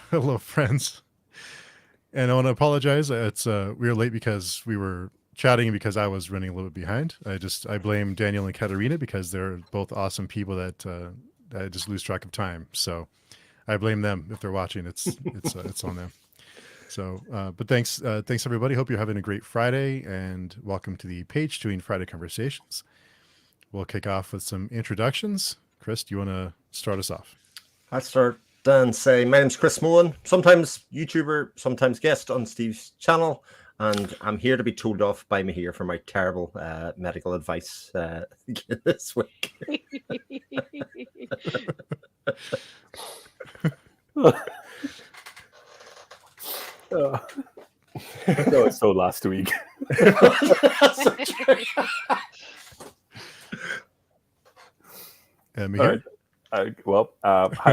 hello, friends. And I want to apologize. It's we were late because we were chatting because I was running a little bit behind. I blame Daniel and Katarina because they're both awesome people that I just lose track of time. So I blame them if they're watching. It's on them. So, but thanks everybody. Hope you're having a great Friday, and welcome to the Page Doing Friday Conversations. We'll kick off with some introductions. Chris, do you want to start us off? I'll start and say my name's Chris Mohan, sometimes YouTuber, sometimes guest on Steve's channel, and I'm here to be told off by Mihir for my terrible medical advice this week. That was so last week. So true. Mihir? Hi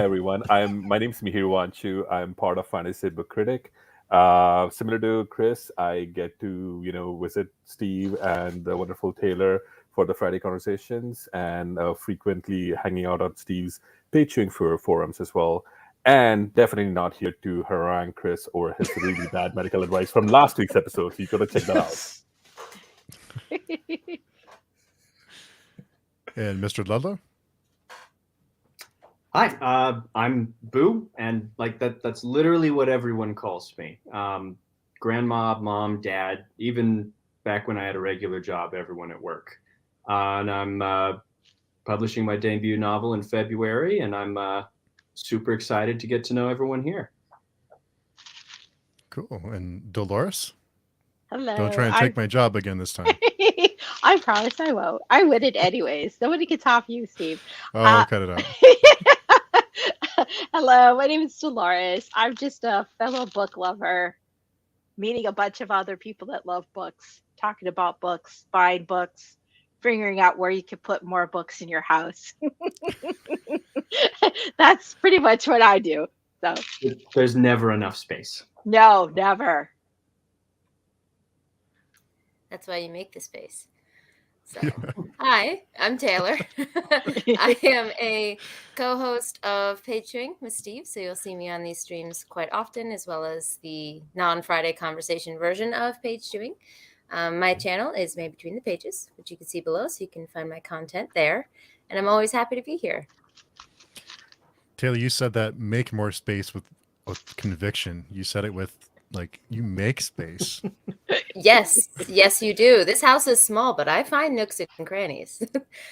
everyone. My name's Mihir Wanchu. I'm part of Fantasy Book Critic. Similar to Chris, I get to visit Steve and the wonderful Taylor for the Friday conversations, and frequently hanging out on Steve's page-doing forums as well. And definitely not here to harangue Chris or his really bad medical advice from last week's episode. So you got to check that out. And Mr. Ludlow? Hi, I'm Boo, and that's literally what everyone calls me. Grandma, mom, dad, even back when I had a regular job, everyone at work. And I'm publishing my debut novel in February, and I'm super excited to get to know everyone here. Cool. And Dolores? Hello. Don't try and take my job again this time. I promise I won't. I wouldn't anyways. Nobody can top you, Steve. Oh, cut it out. Hello, my name is Dolores. I'm just a fellow book lover, meeting a bunch of other people that love books, talking about books, buying books, figuring out where you can put more books in your house. That's pretty much what I do. So there's never enough space. No, never. That's why you make the space. So, hi, I'm Taylor. I am a co-host of Page Doing with Steve, so you'll see me on these streams quite often, as well as the non-Friday conversation version of Page Doing. My channel is Made Between the Pages, which you can see below, so you can find my content there. And I'm always happy to be here. Taylor, you said that make more space with conviction. You said it with, like, you make space. Yes, you do. This house is small, but I find nooks and crannies.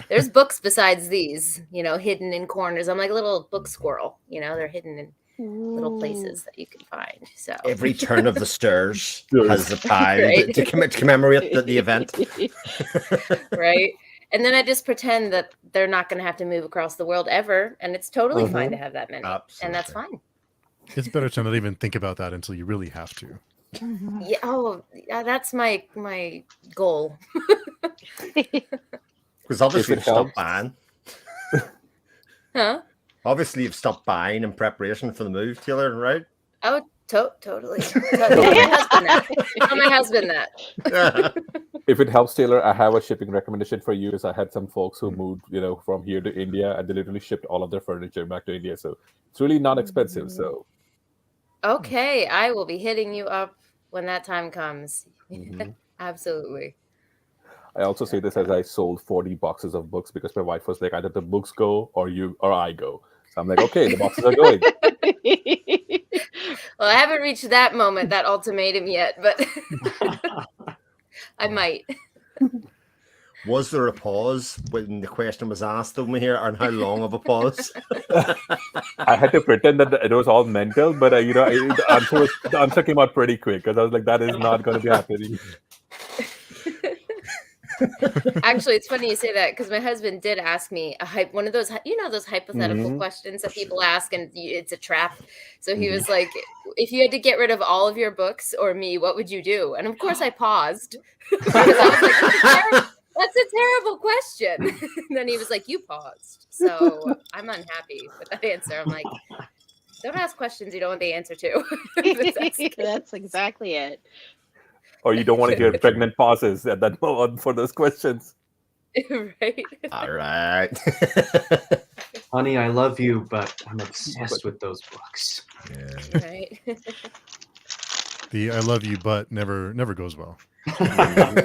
There's books besides these, hidden in corners. I'm like a little book squirrel, they're hidden in little places that you can find. So every turn of the stairs has a time right? to commemorate the event. Right. And then I just pretend that they're not going to have to move across the world ever. And it's totally fine to have that many. Absolutely. And that's fine. It's better to not even think about that until you really have to. Yeah. Oh, that's my goal. Because obviously you've stopped buying. Huh? Obviously you've stopped buying in preparation for the move, Taylor, right? Oh, totally. Tell my husband that. If it helps, Taylor, I have a shipping recommendation for you. Because I had some folks who moved, from here to India, and they literally shipped all of their furniture back to India. So it's really not expensive. So okay, I will be hitting you up when that time comes. Absolutely. I also say this as I sold 40 boxes of books because my wife was like, either the books go or I go. So I'm like, okay, the boxes are going. Well, I haven't reached that moment, that ultimatum yet, but I might. Was there a pause when the question was asked of me here, and how long of a pause? I had to pretend that it was all mental, but the answer came out pretty quick because I was like, that is not going to be happening. Actually, it's funny you say that because my husband did ask me one of those, those hypothetical questions that people ask, and it's a trap. So he was like, if you had to get rid of all of your books or me, what would you do? And of course I paused because I was like, that's a terrible question. And then he was like, you paused. So I'm unhappy with that answer. I'm like, don't ask questions you don't want the answer to. That's exactly it. Or you don't want to hear pregnant pauses at that moment for those questions. Right. All right. Honey, I love you, but I'm obsessed with those books. Yeah. Right. The "I love you, but" never goes well. Well,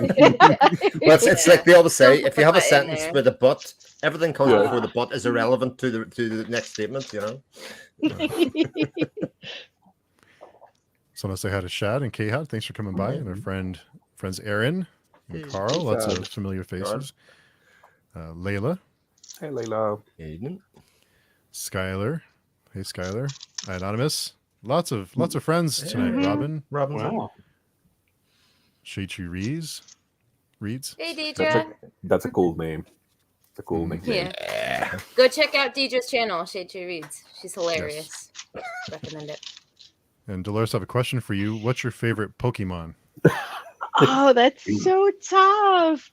it's like they always say, Don't if put you have a the but in sentence there. with a but, everything comes Yeah. before the but is irrelevant to the next statement, you know? So I want to say hi to Shad and Khat. Thanks for coming by, and our friends Aaron and Hey, Carl. Lots Shad. of familiar faces. Layla, Hey, Layla. Evening. Skylar. Hey, Skylar. Anonymous. Lots of friends tonight. Mhm. Robin, Robin's in. Wow. Shaichu reads. Hey, That's Deidre. that's a cool name. It's a cool nickname. Yeah. Go check out Deidre's channel. Shade Tree Reads. She's hilarious. Recommend it. And Dolores, I have a question for you. What's your favorite Pokemon? Oh, that's so tough.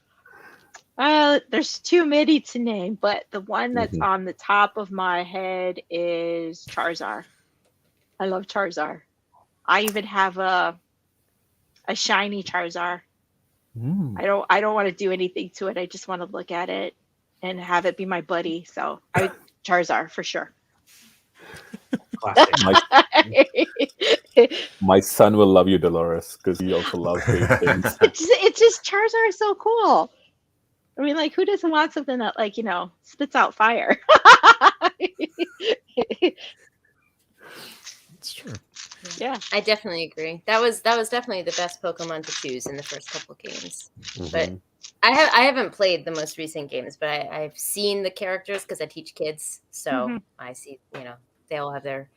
There's too many to name, but the one that's on the top of my head is Charizard. I love Charizard. I even have a shiny Charizard. Mm. I don't want to do anything to it. I just want to look at it and have it be my buddy. So Charizard for sure. Classic. My son will love you, Dolores, because he also loves big things. It's just Charizard is so cool. I mean, like, who doesn't want something that, like, spits out fire? It's true. Yeah. I definitely agree. That was definitely the best Pokemon to choose in the first couple of games. But I haven't played the most recent games, but I've seen the characters because I teach kids, so I see they all have their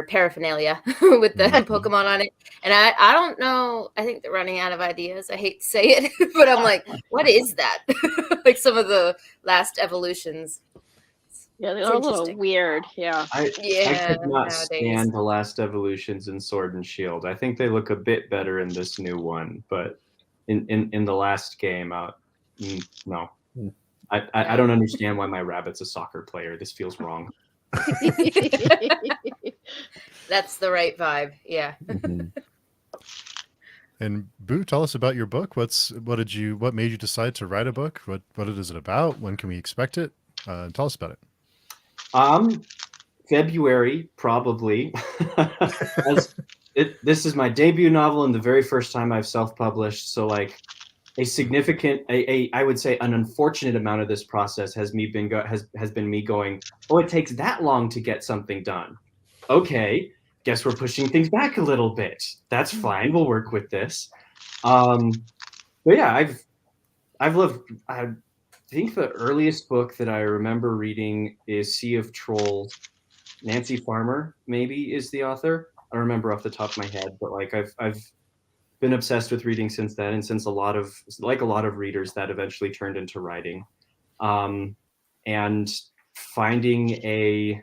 paraphernalia with the Pokemon on it, and I don't know. I think they're running out of ideas. I hate to say it, but I'm like, what is that? Like some of the last evolutions. Yeah, they're It's a little interesting. weird. Yeah. I Yeah, could not nowadays. stand the last evolutions in Sword and Shield. I think they look a bit better in this new one, but in the last game, no. I don't understand why my rabbit's a soccer player. This feels wrong. That's the right vibe. Yeah. And Boo, tell us about your book. What made you decide to write a book? What is it about? When can we expect it? Tell us about it. February, probably. This is my debut novel and the very first time I've self-published. So like a significant, I would say an unfortunate amount of this process has been me going, oh, it takes that long to get something done. Okay, guess we're pushing things back a little bit. That's fine. We'll work with this. But yeah, I think the earliest book that I remember reading is Sea of Trolls. Nancy Farmer maybe is the author. I don't remember off the top of my head, but like I've been obsessed with reading since then, and since a lot of readers, that eventually turned into writing. And finding a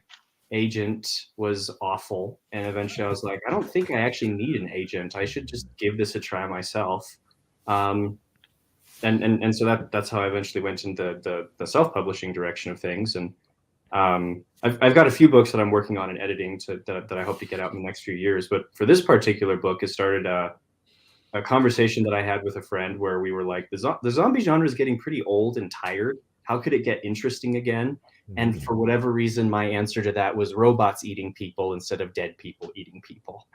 agent was awful, and eventually I was like, I don't think I actually need an agent. I should just give this a try myself. And so that's how I eventually went into the self-publishing direction of things. And I've got a few books that I'm working on and editing that I hope to get out in the next few years. But for this particular book, it started a conversation that I had with a friend where we were like, the zombie genre is getting pretty old and tired. How could it get interesting again? And for whatever reason, my answer to that was robots eating people instead of dead people eating people.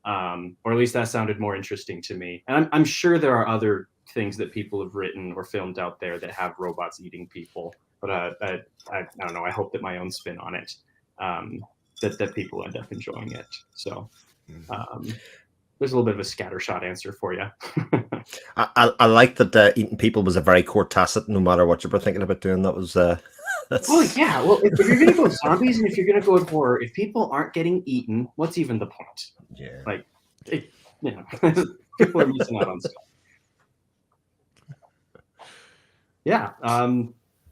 Or at least that sounded more interesting to me. And I'm sure there are other things that people have written or filmed out there that have robots eating people. But I don't know. I hope that my own spin on it, that people end up enjoying it. So there's a little bit of a scattershot answer for you. I like that eating people was a very core tacit, no matter what you were thinking about doing. That was that's... Oh yeah. Well, if you're gonna go zombies and if you're gonna go with horror, if people aren't getting eaten, what's even the point? Yeah. Like, people are missing out on stuff. Yeah.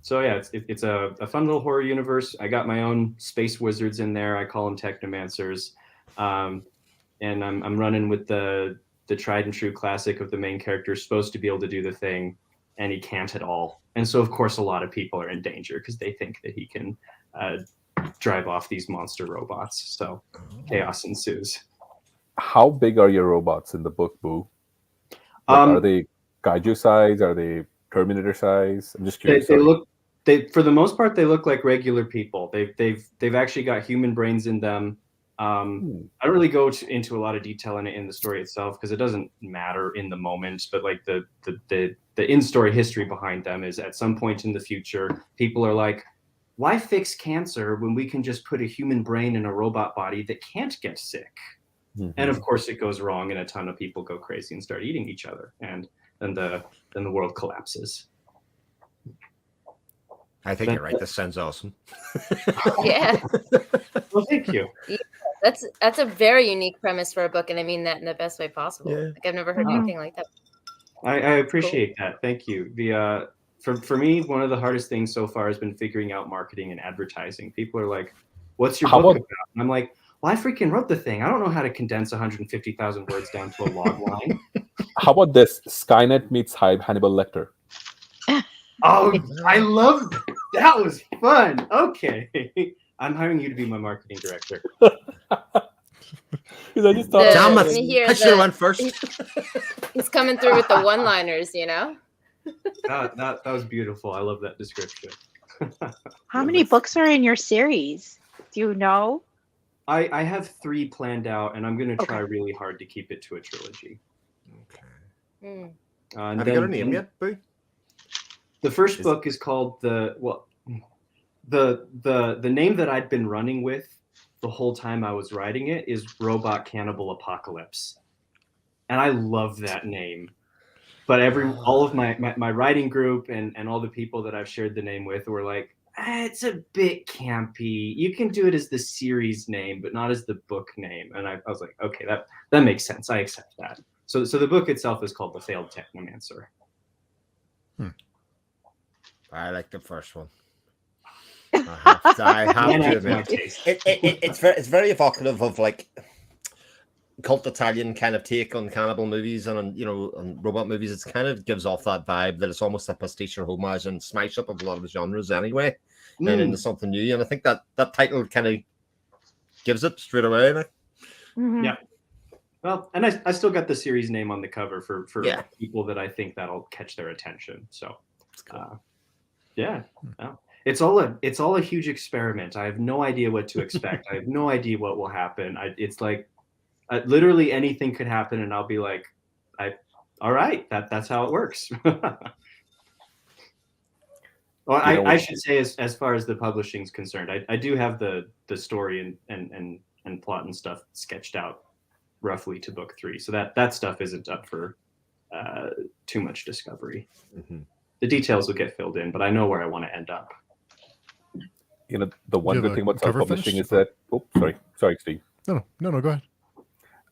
So yeah, it's a fun little horror universe. I got my own space wizards in there. I call them technomancers, and I'm running with the tried and true classic of the main character is supposed to be able to do the thing, and he can't at all. And so of course a lot of people are in danger because they think that he can drive off these monster robots. So chaos ensues. How big are your robots in the book, Boo? Like, are they kaiju size? Are they Terminator size? I'm just They, curious. they sorry. look for the most part they look like regular people. They've actually got human brains in them. I don't really go into a lot of detail in the story itself because it doesn't matter in the moment. But like the in-story history behind them is at some point in the future, people are like, why fix cancer when we can just put a human brain in a robot body that can't get sick? And of course it goes wrong and a ton of people go crazy and start eating each other, and then the world collapses. I think you're right. This sounds awesome. Yeah. Well, thank you. Yeah, that's a very unique premise for a book, and I mean that in the best way possible. Yeah. Like I've never heard anything like that. I appreciate that. Thank you. The for me, one of the hardest things so far has been figuring out marketing and advertising. People are like, "What's your book about?" And I'm like, "Well, I freaking wrote the thing. I don't know how to condense 150,000 words down to a log line." How about this? Skynet meets Hannibal Lecter. Oh, I love that. Was fun. Okay, I'm hiring you to be my marketing director. I just thought, Damn it! Mihir, I should have went first. He's coming through with the one-liners, you know. That was beautiful. I love that description. How many books are in your series? Do you know? I have 3 planned out, and I'm going to try Okay. really hard to keep it to a trilogy. Okay. And Have you got a name yet, Boo? The first book is called the name that I'd been running with the whole time I was writing it is Robot Cannibal Apocalypse, and I love that name. But all of my writing group and all the people that I've shared the name with were like, it's a bit campy. You can do it as the series name, but not as the book name. And I was like, okay, that makes sense. I accept that. So the book itself is called The Failed Technomancer. I like the first one. I have to admit, it's very evocative of like cult Italian kind of take on cannibal movies and on robot movies. It kind of gives off that vibe that it's almost a pastiche or homage and smash up of a lot of the genres anyway, and into something new. And I think that title kind of gives it straight away. Like. Mhm. Yeah. Well, and I still got the series name on the cover for people that I think that'll catch their attention. So, yeah. It's all a huge experiment. I have no idea what to expect. I have no idea what will happen. It's like literally anything could happen, and I'll be like, all right, that's how it works. Well, I should say as far as the publishing is concerned, I do have the story and plot and stuff sketched out roughly to book 3, so that stuff isn't up for too much discovery. The details will get filled in, but I know where I want to end up. The one good thing about self-publishing is that sorry Steve. No, go ahead.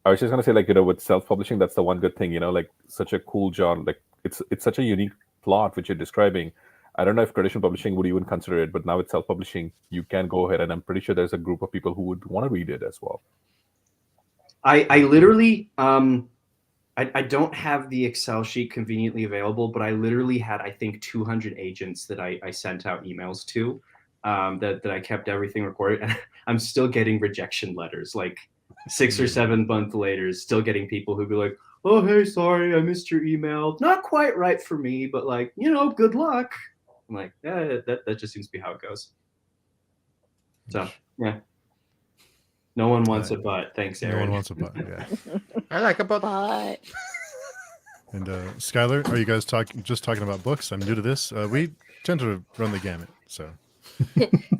I was just gonna say, with self-publishing, that's the one good thing, such a cool genre. Like it's such a unique plot which you're describing. I don't know if traditional publishing would even consider it, but now with self-publishing, you can go ahead, and I'm pretty sure there's a group of people who would want to read it as well. I literally I don't have the Excel sheet conveniently available, but I literally had, I think, 200 agents that I sent out emails to, that I kept everything recorded. And I'm still getting rejection letters, like 6 or 7 months later, still getting people who be like, oh, hey, sorry, I missed your email. Not quite right for me, but good luck. I'm like, yeah, that just seems to be how it goes. So, yeah. No one wants a butt. Thanks, Aaron. No one wants a butt. Yeah. I like a butt. But And Skylar, are you guys just talking about books? I'm new to this. We tend to run the gamut. So.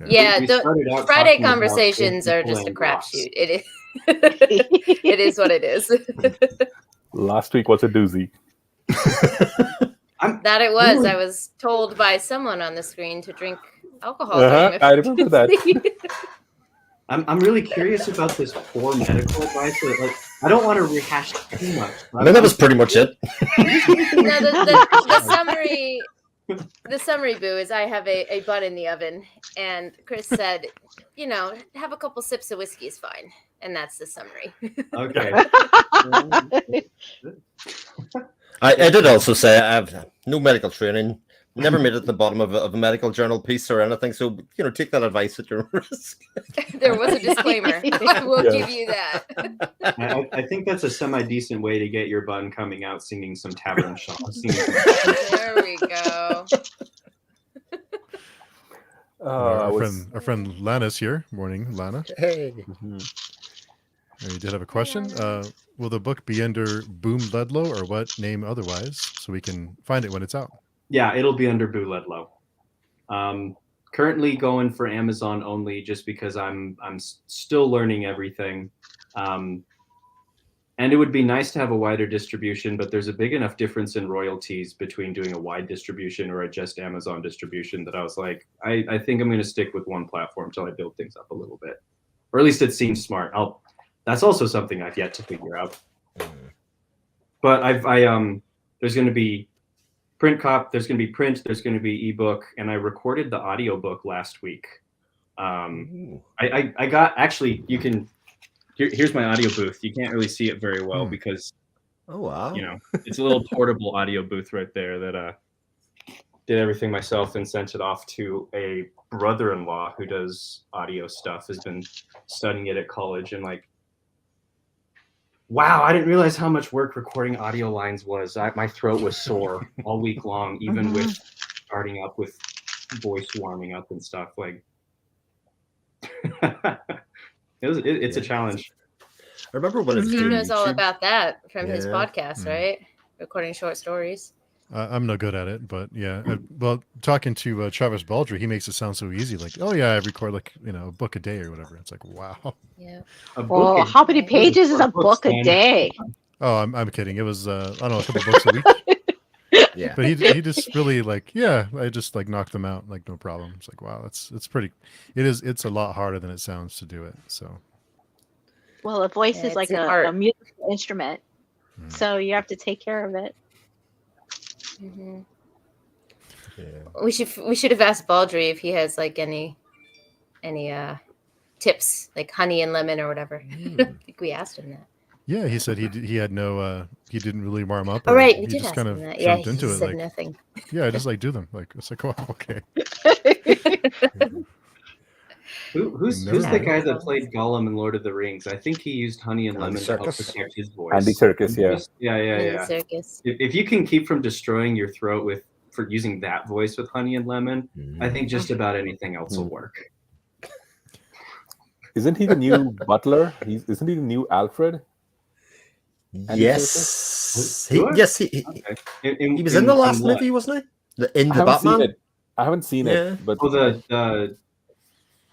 Yeah, We the started out Friday talking about conversations are people just a and rocks. crapshoot. It is. It is what it is. Last week was a doozy. That it was. I was told by someone on the screen to drink alcohol. during my I remember that. I'm really curious about this poor medical advice. I don't want to rehash too much. I mean, that was pretty much it. No, the summary, Boo, is I have a bun in the oven, and Chris said, have a couple sips of whiskey is fine, and that's the summary. Okay. I did also say I have no medical training, Never made it at the bottom of a medical journal piece or anything. So, take that advice at your risk. There was a disclaimer. I will give you that. I think that's a semi-decent way to get your bun coming out singing some tavern songs. There we go. Our friend Lana's here. Morning, Lana. Hey. You did have a question. Will the book be under Boom Ludlow or what name otherwise, so we can find it when it's out? Yeah, it'll be under Boo Ludlow. Currently going for Amazon only, just because I'm still learning everything. And it would be nice to have a wider distribution, but there's a big enough difference in royalties between doing a wide distribution or a just Amazon distribution that I was like, I think I'm going to stick with one platform till I build things up a little bit, or at least it seems smart. That's also something I've yet to figure out. But there's going to be there's going to be print, there's going to be ebook, and I recorded the audiobook last week. I got, actually, you can, here's my audio booth. You can't really see it very well because, oh wow, it's a little portable audio booth right there that did everything myself and sent it off to a brother-in-law who does audio stuff, has been studying it at college, and like, wow, I didn't realize how much work recording audio lines was. My throat was sore all week long, even with starting up with voice warming up and stuff. Like, it's a challenge. I remember when Steve knows all about that from his podcast, right? Recording short stories. I'm no good at it, but yeah. Well, talking to Travis Baldry, he makes it sound so easy. Like, oh yeah, I record like a book a day or whatever. It's like, wow. Yeah. Well, how many pages is a book a day? Oh, I'm kidding. It was I don't know, a couple books a week. Yeah. But he just really like, yeah, I just like knocked them out like no problem. It's like, wow, it's pretty. It's a lot harder than it sounds to do it. So. Well, a voice is like a musical instrument, so you have to take care of it. Mm-hmm. Yeah. We should have asked Baldry if he has like any tips, like honey and lemon or whatever. I think we asked him that. Yeah, he said he had no he didn't really warm up. Oh right, we he did just ask kind him of that. jumped Yeah, into he it said like nothing. Yeah, I just like do them. Like it's like, oh, okay. Who's the guy that played Gollum in Lord of the Rings? I think he used honey and lemon to help protect his voice. Andy Serkis, yeah. Yeah. Serkis. If you can keep from destroying your throat for using that voice with honey and lemon, I think just about anything else will work. Isn't he the new Butler? Isn't he the new Alfred? Yes. He He was in the last movie, wasn't he? In the Batman? I haven't seen it, but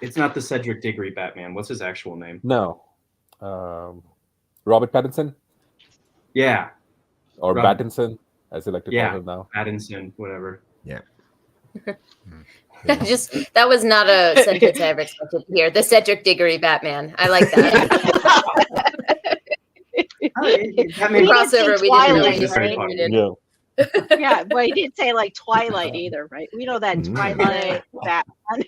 it's not the Cedric Diggory Batman. What's his actual name? No. Robert Pattinson? Yeah. Or Pattinson, as they like to call him now. Pattinson, whatever. Yeah. That was not a sentence I ever expected to hear. The Cedric Diggory Batman. I like that. Crossover. We didn't really Yeah, but he didn't say like Twilight either, right? We know that Twilight Batman.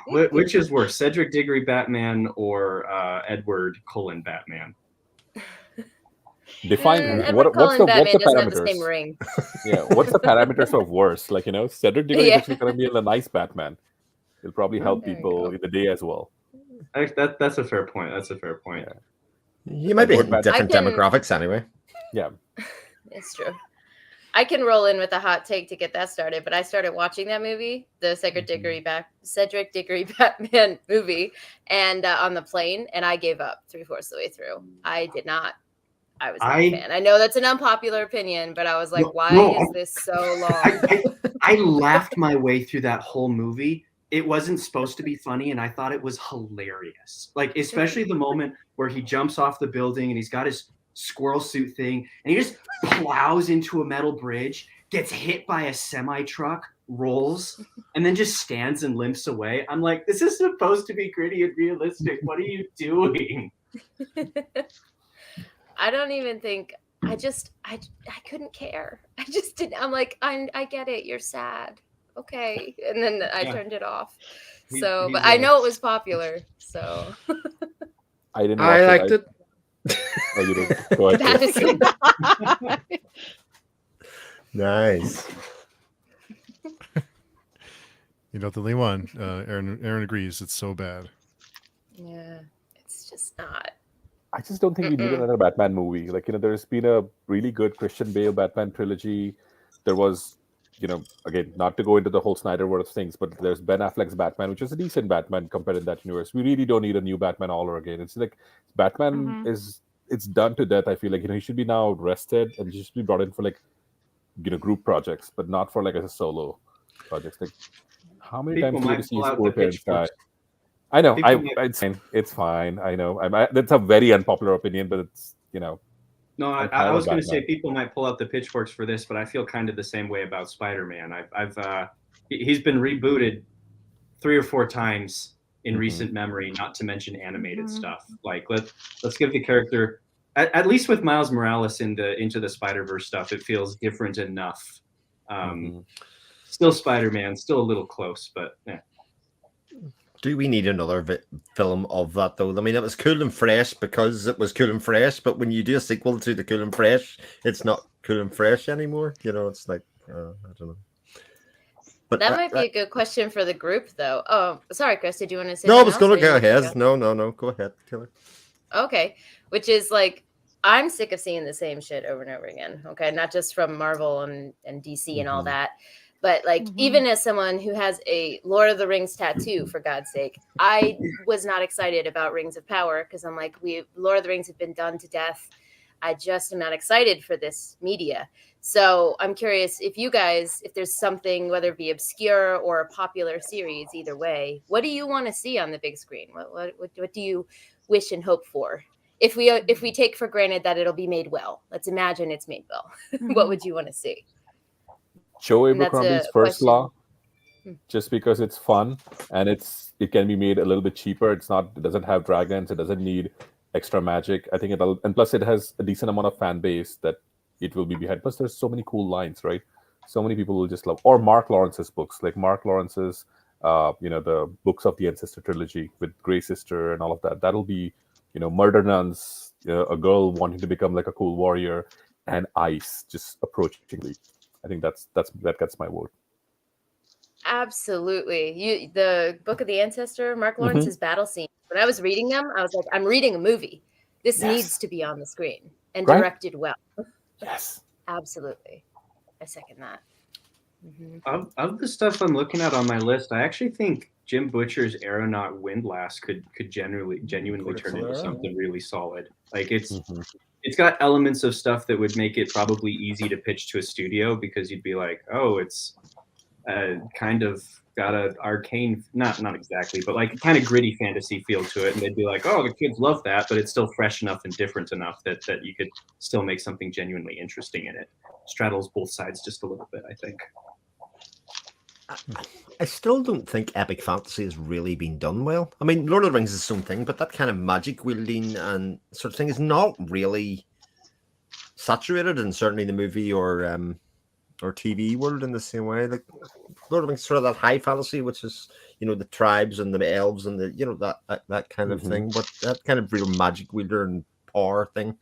Which is worse, Cedric Diggory Batman or Edward Cullen Batman? Define what's the parameters? The same ring. Yeah, what's the parameters of worse? Like Cedric Diggory is actually going to be a nice Batman. It'll probably help people in the day as well. That's a fair point. Yeah. You might be hitting different demographics anyway. Yeah, it's true. I can roll in with a hot take to get that started, but I started watching that movie, the Cedric Diggory Batman movie, and on the plane, and I gave up 3/4 of the way through. I did not. I was not a fan. I know that's an unpopular opinion, but I was like, why is this so long? I laughed my way through that whole movie. It wasn't supposed to be funny, and I thought it was hilarious. Like, especially the moment where he jumps off the building and he's got his squirrel suit thing, and he just plows into a metal bridge, gets hit by a semi-truck, rolls, and then just stands and limps away. I'm like, this is supposed to be gritty and realistic. What are you doing? I don't even think I couldn't care. I just didn't. I'm like, I get it. You're sad. Okay. And then I turned it off. So, but I know it was popular. So I didn't. I liked it. Oh, you did. Go ahead. Nice. You're not the only one. Aaron agrees. It's so bad. Yeah, it's just not. I just don't think we need another Batman movie. Like, there's been a really good Christian Bale Batman trilogy. There was, again, not to go into the whole Snyderverse things, but there's Ben Affleck's Batman, which is a decent Batman compared to that universe. We really don't need a new Batman all over again. It's like Batman it's done to death. I feel like, he should be now rested and he should be brought in for like, group projects, but not for like as a solo project. Like, how many times do you see his poor parents die? I know. It's fine. I know. That's a very unpopular opinion, but it's No, I was going to say people might pull out the pitchforks for this, but I feel kind of the same way about Spider-Man. He's been rebooted 3 or 4 times in recent memory, not to mention animated stuff. Like let's give the character, at least with Miles Morales into the Spider-Verse stuff, it feels different enough. Still Spider-Man, still a little close, but yeah. Do we need another film of that, though? I mean, it was cool and fresh because it was cool and fresh, but when you do a sequel to the cool and fresh, it's not cool and fresh anymore. It's like, I don't know. But that might be a good question for the group, though. Oh, sorry, Chris, did you want to say No, I was going to go ahead. No. Go ahead, Taylor. Okay. Which is like, I'm sick of seeing the same shit over and over again. Okay. Not just from Marvel and DC and all that. But like, even as someone who has a Lord of the Rings tattoo, for God's sake, I was not excited about Rings of Power because I'm like, Lord of the Rings have been done to death. I just am not excited for this media. So I'm curious if you guys, if there's something, whether it be obscure or a popular series, either way, what do you want to see on the big screen? What do you wish and hope for? If we take for granted that it'll be made well, let's imagine it's made well. What would you want to see? Joe Abercrombie's First Law, just because it's fun and it can be made a little bit cheaper. It doesn't have dragons. It doesn't need extra magic. I think and plus it has a decent amount of fan base that it will be behind. Plus there's so many cool lines, right? So many people will just love, or Mark Lawrence's books, like Mark Lawrence's, the books of the Ancestor trilogy with Grey Sister and all of that. That'll be, murder nuns, a girl wanting to become like a cool warrior, and ice just approachingly. I think that gets my vote. Absolutely. The Book of the Ancestor, Mark Lawrence's battle scene. When I was reading them, I was like, I'm reading a movie. This needs to be on the screen and directed well. Yes. Absolutely. I second that. Of the stuff I'm looking at on my list, I actually think Jim Butcher's Aeronaut Windlass could genuinely turn into something really solid. Like it's got elements of stuff that would make it probably easy to pitch to a studio because you'd be like, oh, it's kind of got an arcane, not exactly, but like kind of gritty fantasy feel to it. And they'd be like, oh, the kids love that, but it's still fresh enough and different enough that you could still make something genuinely interesting in it. Straddles both sides just a little bit, I think. I still don't think epic fantasy has really been done well. I mean, Lord of the Rings is its own thing, but that kind of magic wielding and sort of thing is not really saturated in certainly the movie or TV world in the same way. Like Lord of the Rings, sort of that high fantasy, which is the tribes and the elves and the that kind of thing. But that kind of real magic wielder and power thing,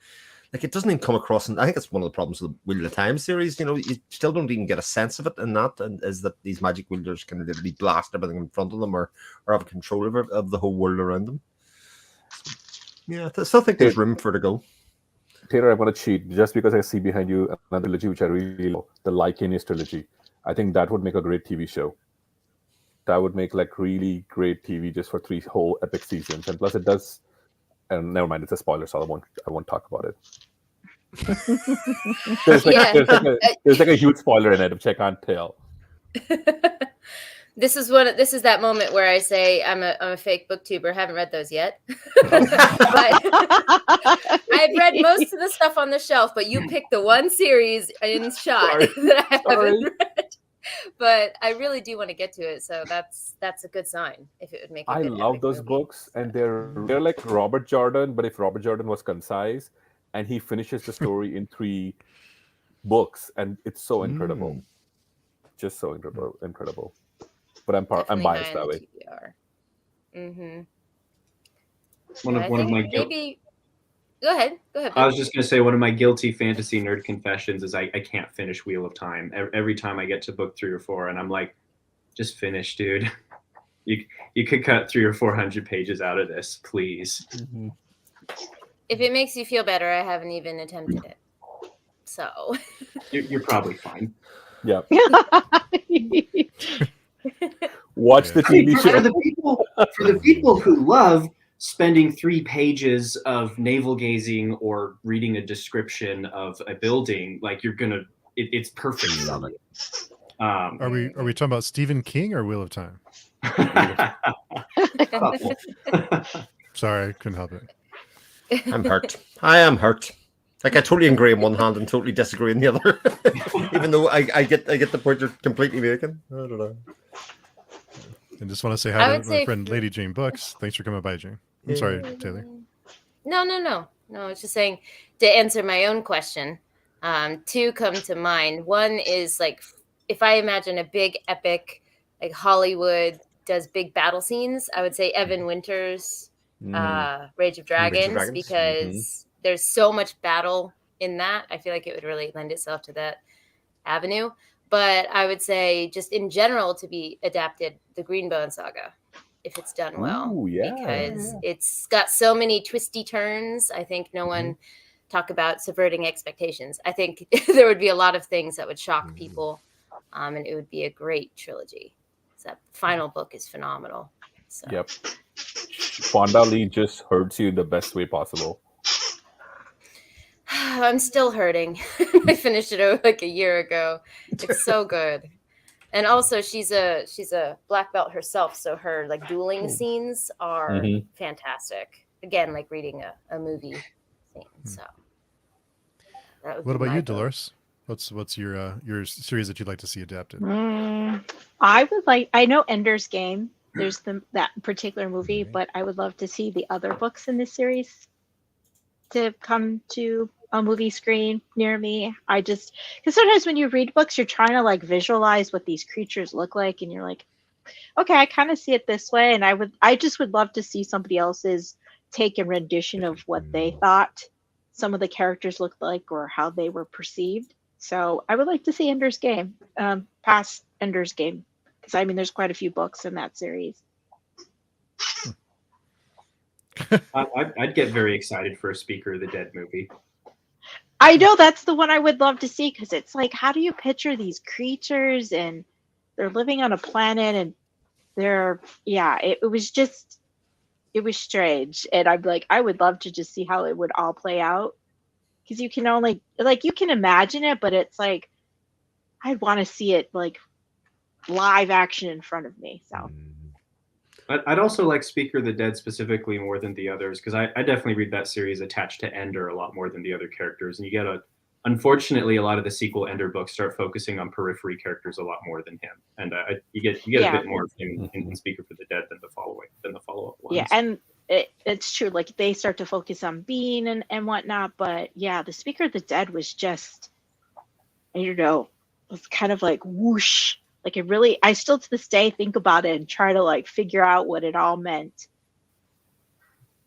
like it doesn't even come across. And I think it's one of the problems with the Wheel of Time series. You still don't even get a sense of it, and is that these magic wielders can literally blast everything in front of them or have control of the whole world around them. Yeah, I still think there's room for it to go. Taylor, I want to cheat just because I see behind you another trilogy which I really love, the Lycaeus trilogy. I think that would make a great TV show. That would make like really great TV just for 3 whole epic seasons. And plus it does, and never mind, it's a spoiler, so I won't talk about it. There's like a huge spoiler in it, which I can't tell. This is that moment where I say I'm a fake booktuber. Haven't read those yet, but I've read most of the stuff on the shelf. But you picked the one series in shot that I haven't read. But I really do want to get to it, so that's a good sign. If it would make, I love those books, and they're like Robert Jordan, but if Robert Jordan was concise, and he finishes the story in 3 books, and it's so incredible, just so incredible. But I'm biased that way. One of my Go ahead. I was just going to say one of my guilty fantasy nerd confessions is I can't finish Wheel of Time. Every time I get to book 3 or 4, and I'm like, just finish, dude. You could cut 300 or 400 pages out of this, please. Mm-hmm. If it makes you feel better, I haven't even attempted it. So You're probably fine. Yeah. Watch the TV For show. the people who love spending 3 pages of navel gazing or reading a description of a building, like it's perfect. Are we talking about Stephen King or Wheel of Time? Sorry, I couldn't help it. I'm hurt. I am hurt. Like, I totally agree in one hand and totally disagree in the other. Even though I get the point you're completely making. I don't know. And just want to say hi to my friend Lady Jane Books. Thanks for coming by, Jane. I'm sorry, Taylor. No. It's just saying, to answer my own question, 2 come to mind. One is like, if I imagine a big epic, like Hollywood does big battle scenes, I would say Evan Winters' Rage of Dragons, because there's so much battle in that. I feel like it would really lend itself to that avenue. But I would say, just in general, to be adapted, the Greenbone Saga, if it's done well. Ooh, yeah. Because it's got so many twisty turns. I think no one talk about subverting expectations. I think there would be a lot of things that would shock people, and it would be a great trilogy. So that final book is phenomenal. So. Yep. Fonda Lee just hurts you in the best way possible. I'm still hurting. I finished it like a year ago. It's so good. And also she's a black belt herself, so her like dueling scenes are fantastic. Again, like reading a movie scene. So what about you, Dolores? What's your series that you'd like to see adapted? I would like, I know Ender's Game, there's that particular movie, but I would love to see the other books in this series to come to a movie screen near me. Because sometimes when you read books, you're trying to like visualize what these creatures look like, and you're like, okay, I kind of see it this way, and I just would love to see somebody else's take and rendition of what they thought some of the characters looked like or how they were perceived. So I would like to see Ender's Game, past Ender's Game, because I mean there's quite a few books in that series. I'd get very excited for a Speaker of the Dead movie. I know, that's the one I would love to see, because it's like, how do you picture these creatures, and they're living on a planet, and it was strange, and I'm like, I would love to just see how it would all play out, because you can only, like, you can imagine it, but it's like, I'd want to see it like live action in front of me. So I'd also like Speaker of the Dead specifically more than the others, because I definitely read that series attached to Ender a lot more than the other characters. And you get unfortunately, a lot of the sequel Ender books start focusing on periphery characters a lot more than him. And you get a bit more of him in Speaker for the Dead than the follow-up ones. Yeah, and it's true. Like, they start to focus on Bean and whatnot. But yeah, the Speaker of the Dead was just, I don't know, it was kind of like whoosh. Like, I still to this day think about it and try to like figure out what it all meant.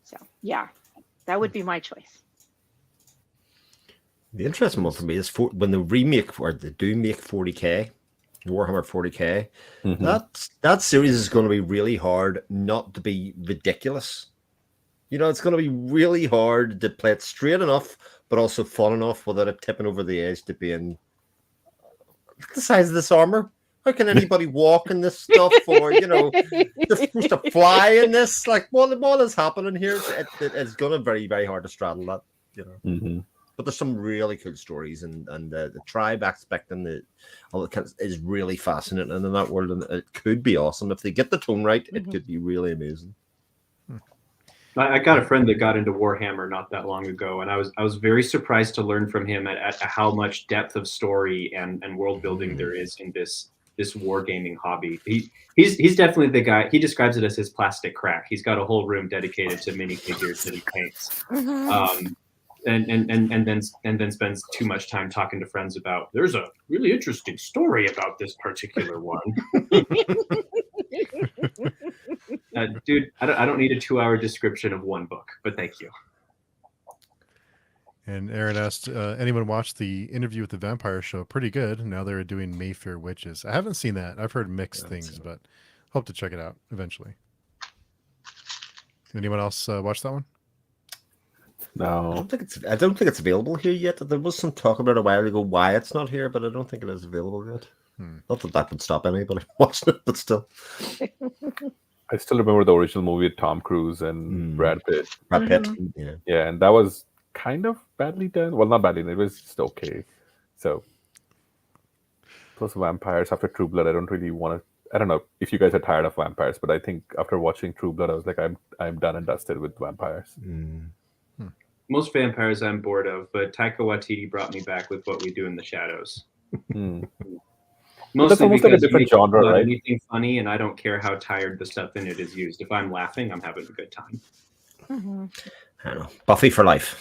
So yeah, that would be my choice. The interesting one for me is when they remake, or they do make 40K, Warhammer 40K, that series is going to be really hard not to be ridiculous. You know, it's going to be really hard to play it straight enough, but also fun enough without it tipping over the edge to being, look at the size of this armor. How can anybody walk in this stuff? Or, you know, they're supposed to fly in this. Like, what is happening here? It's going to be very, very hard to straddle that, you know. But there's some really cool stories, and the tribe aspect and all that is really fascinating in that world, and it could be awesome. If they get the tone right, it could be really amazing. I got a friend that got into Warhammer not that long ago, and I was very surprised to learn from him at how much depth of story and world building there is in this wargaming hobby. He's definitely the guy. He describes it as his plastic crack. He's got a whole room dedicated to minifigures that he paints, and then spends too much time talking to friends about, there's a really interesting story about this particular one. Dude, I don't need a 2-hour description of one book, but thank you. And Aaron asked, anyone watched the interview with the vampire show? Pretty good. Now they're doing Mayfair Witches. I haven't seen that. I've heard mixed things, but hope to check it out eventually. Anyone else watch that one? I No. don't think it's available here yet. There was some talk about it a while ago why it's not here, but I don't think it is available yet. Not that that would stop anybody watching it, but still. I still remember the original movie with Tom Cruise and Brad Pitt. Brad Pitt. Mhm. Yeah, and that was kind of badly done. Well, not badly, it was just okay. So, plus vampires after True Blood, I don't really want to. I don't know if you guys are tired of vampires, but I think after watching True Blood, I was like, I'm done and dusted with vampires. Most vampires I'm bored of, but Taika Waititi brought me back with What We Do in the Shadows. That's Mostly almost like a because you different make it genre, about right? anything funny, and I don't care how tired the stuff in it is used. If I'm laughing, I'm having a good time. Mhm. I don't know. Buffy for life.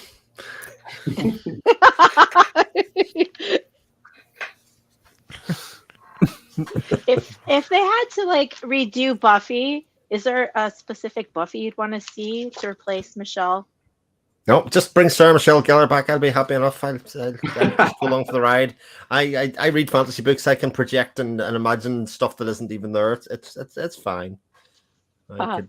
if they had to like redo Buffy, is there a specific Buffy you'd want to see to replace Michelle? No, just bring Sarah Michelle Gellar back. I'll be happy enough. I'll just go along for the ride. I read fantasy books. I can project and imagine stuff that isn't even there. It's fine. I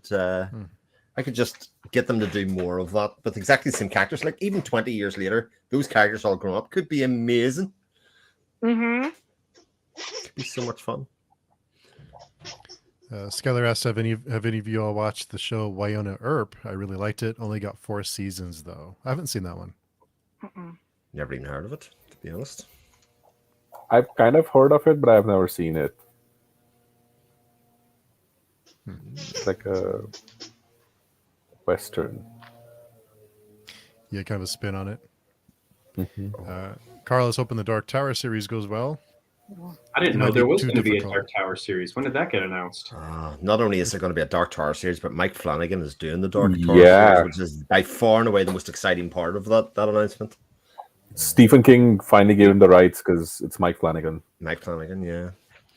could just get them to do more of that with exactly the same characters. Like even 20 years later, those characters all grown up could be amazing. Mm-hmm. Could be so much fun. Skylar asked, have any of you all watched the show Wynonna Earp? I really liked it. Only got 4 seasons though. I haven't seen that one. Never even heard of it, to be honest. I've kind of heard of it, but I've never seen it. It's like a Western. Yeah, kind of a spin on it. Carlos, hoping the Dark Tower series goes well. I didn't It know might there be was too going to be a difficult. Dark Tower series. When did that get announced? Not only is there going to be a Dark Tower series, but Mike Flanagan is doing the Dark Tower Yeah. series, which is by far and away the most exciting part of that announcement. Stephen King finally gave him the rights because it's Mike Flanagan. Mike Flanagan, yeah.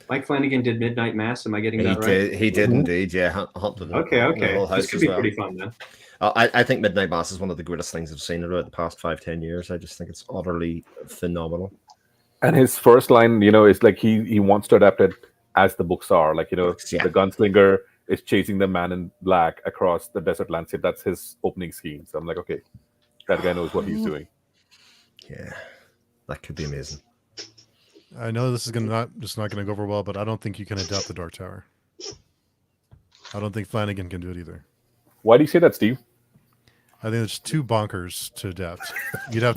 Mike Flanagan did Midnight Mass. Am I getting that right? He did indeed, yeah. Haunted Okay. the whole house This could as be well. pretty fun then. I think Midnight Mass is one of the greatest things I've seen about the past 5-10 years. I just think it's utterly phenomenal. And his first line, is like he wants to adapt it as the books are. Like, Yeah. the gunslinger is chasing the man in black across the desert landscape. That's his opening scheme. So I'm like, okay, that guy knows what he's doing. Yeah, that could be amazing. I know this is not going to go over well, but I don't think you can adapt the Dark Tower. I don't think Flanagan can do it either. Why do you say that, Steve? I think it's too bonkers to adapt. You'd have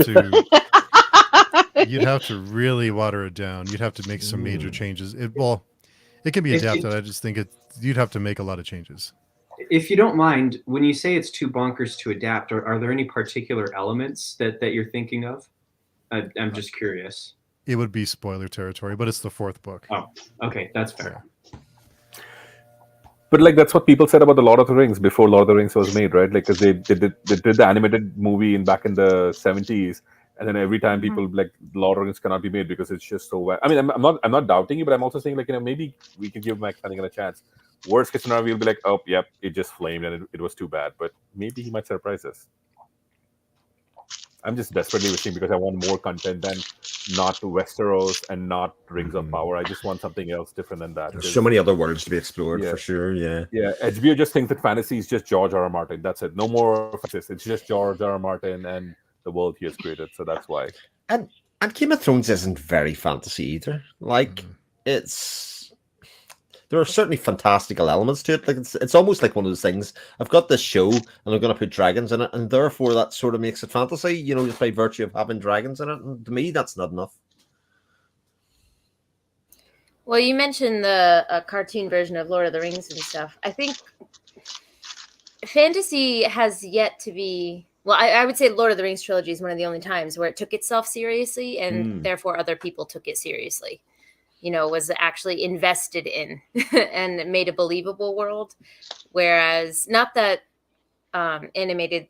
to really water it down. You'd have to make some major changes. It can be adapted. I just think you'd have to make a lot of changes. If you don't mind, when you say it's too bonkers to adapt, are there any particular elements that you're thinking of? I'm just curious. It would be spoiler territory, but it's the 4th book. Oh, okay, that's fair. But like that's what people said about the Lord of the Rings before Lord of the Rings was made, right? Like because they did the animated movie back in the 70s, and then every time people like Lord of the Rings cannot be made because it's just so bad. I mean, I'm not doubting you, but I'm also saying like maybe we can give Mike Flanagan a chance. Worst case scenario, we'll be like, oh, yep, it just flamed and it was too bad. But maybe he might surprise us. I'm just desperately wishing because I want more content than not Westeros and not Rings of Power. I just want something else different than that. There's so many other worlds to be explored for sure. Yeah. Yeah. HBO just thinks that fantasy is just George R. R. Martin. That's it. No more fantasy. It's just George R. R. Martin and the world he has created. So that's why. And Game of Thrones isn't very fantasy either. Like there are certainly fantastical elements to it. Like it's almost like one of those things. I've got this show and I'm going to put dragons in it, and therefore that sort of makes it fantasy. Just by virtue of having dragons in it. And to me, that's not enough. Well, you mentioned the cartoon version of Lord of the Rings and stuff. I think fantasy has yet to be. Well, I would say Lord of the Rings trilogy is one of the only times where it took itself seriously, and therefore other people took it seriously. Was actually invested in and made a believable world. Whereas, not that animated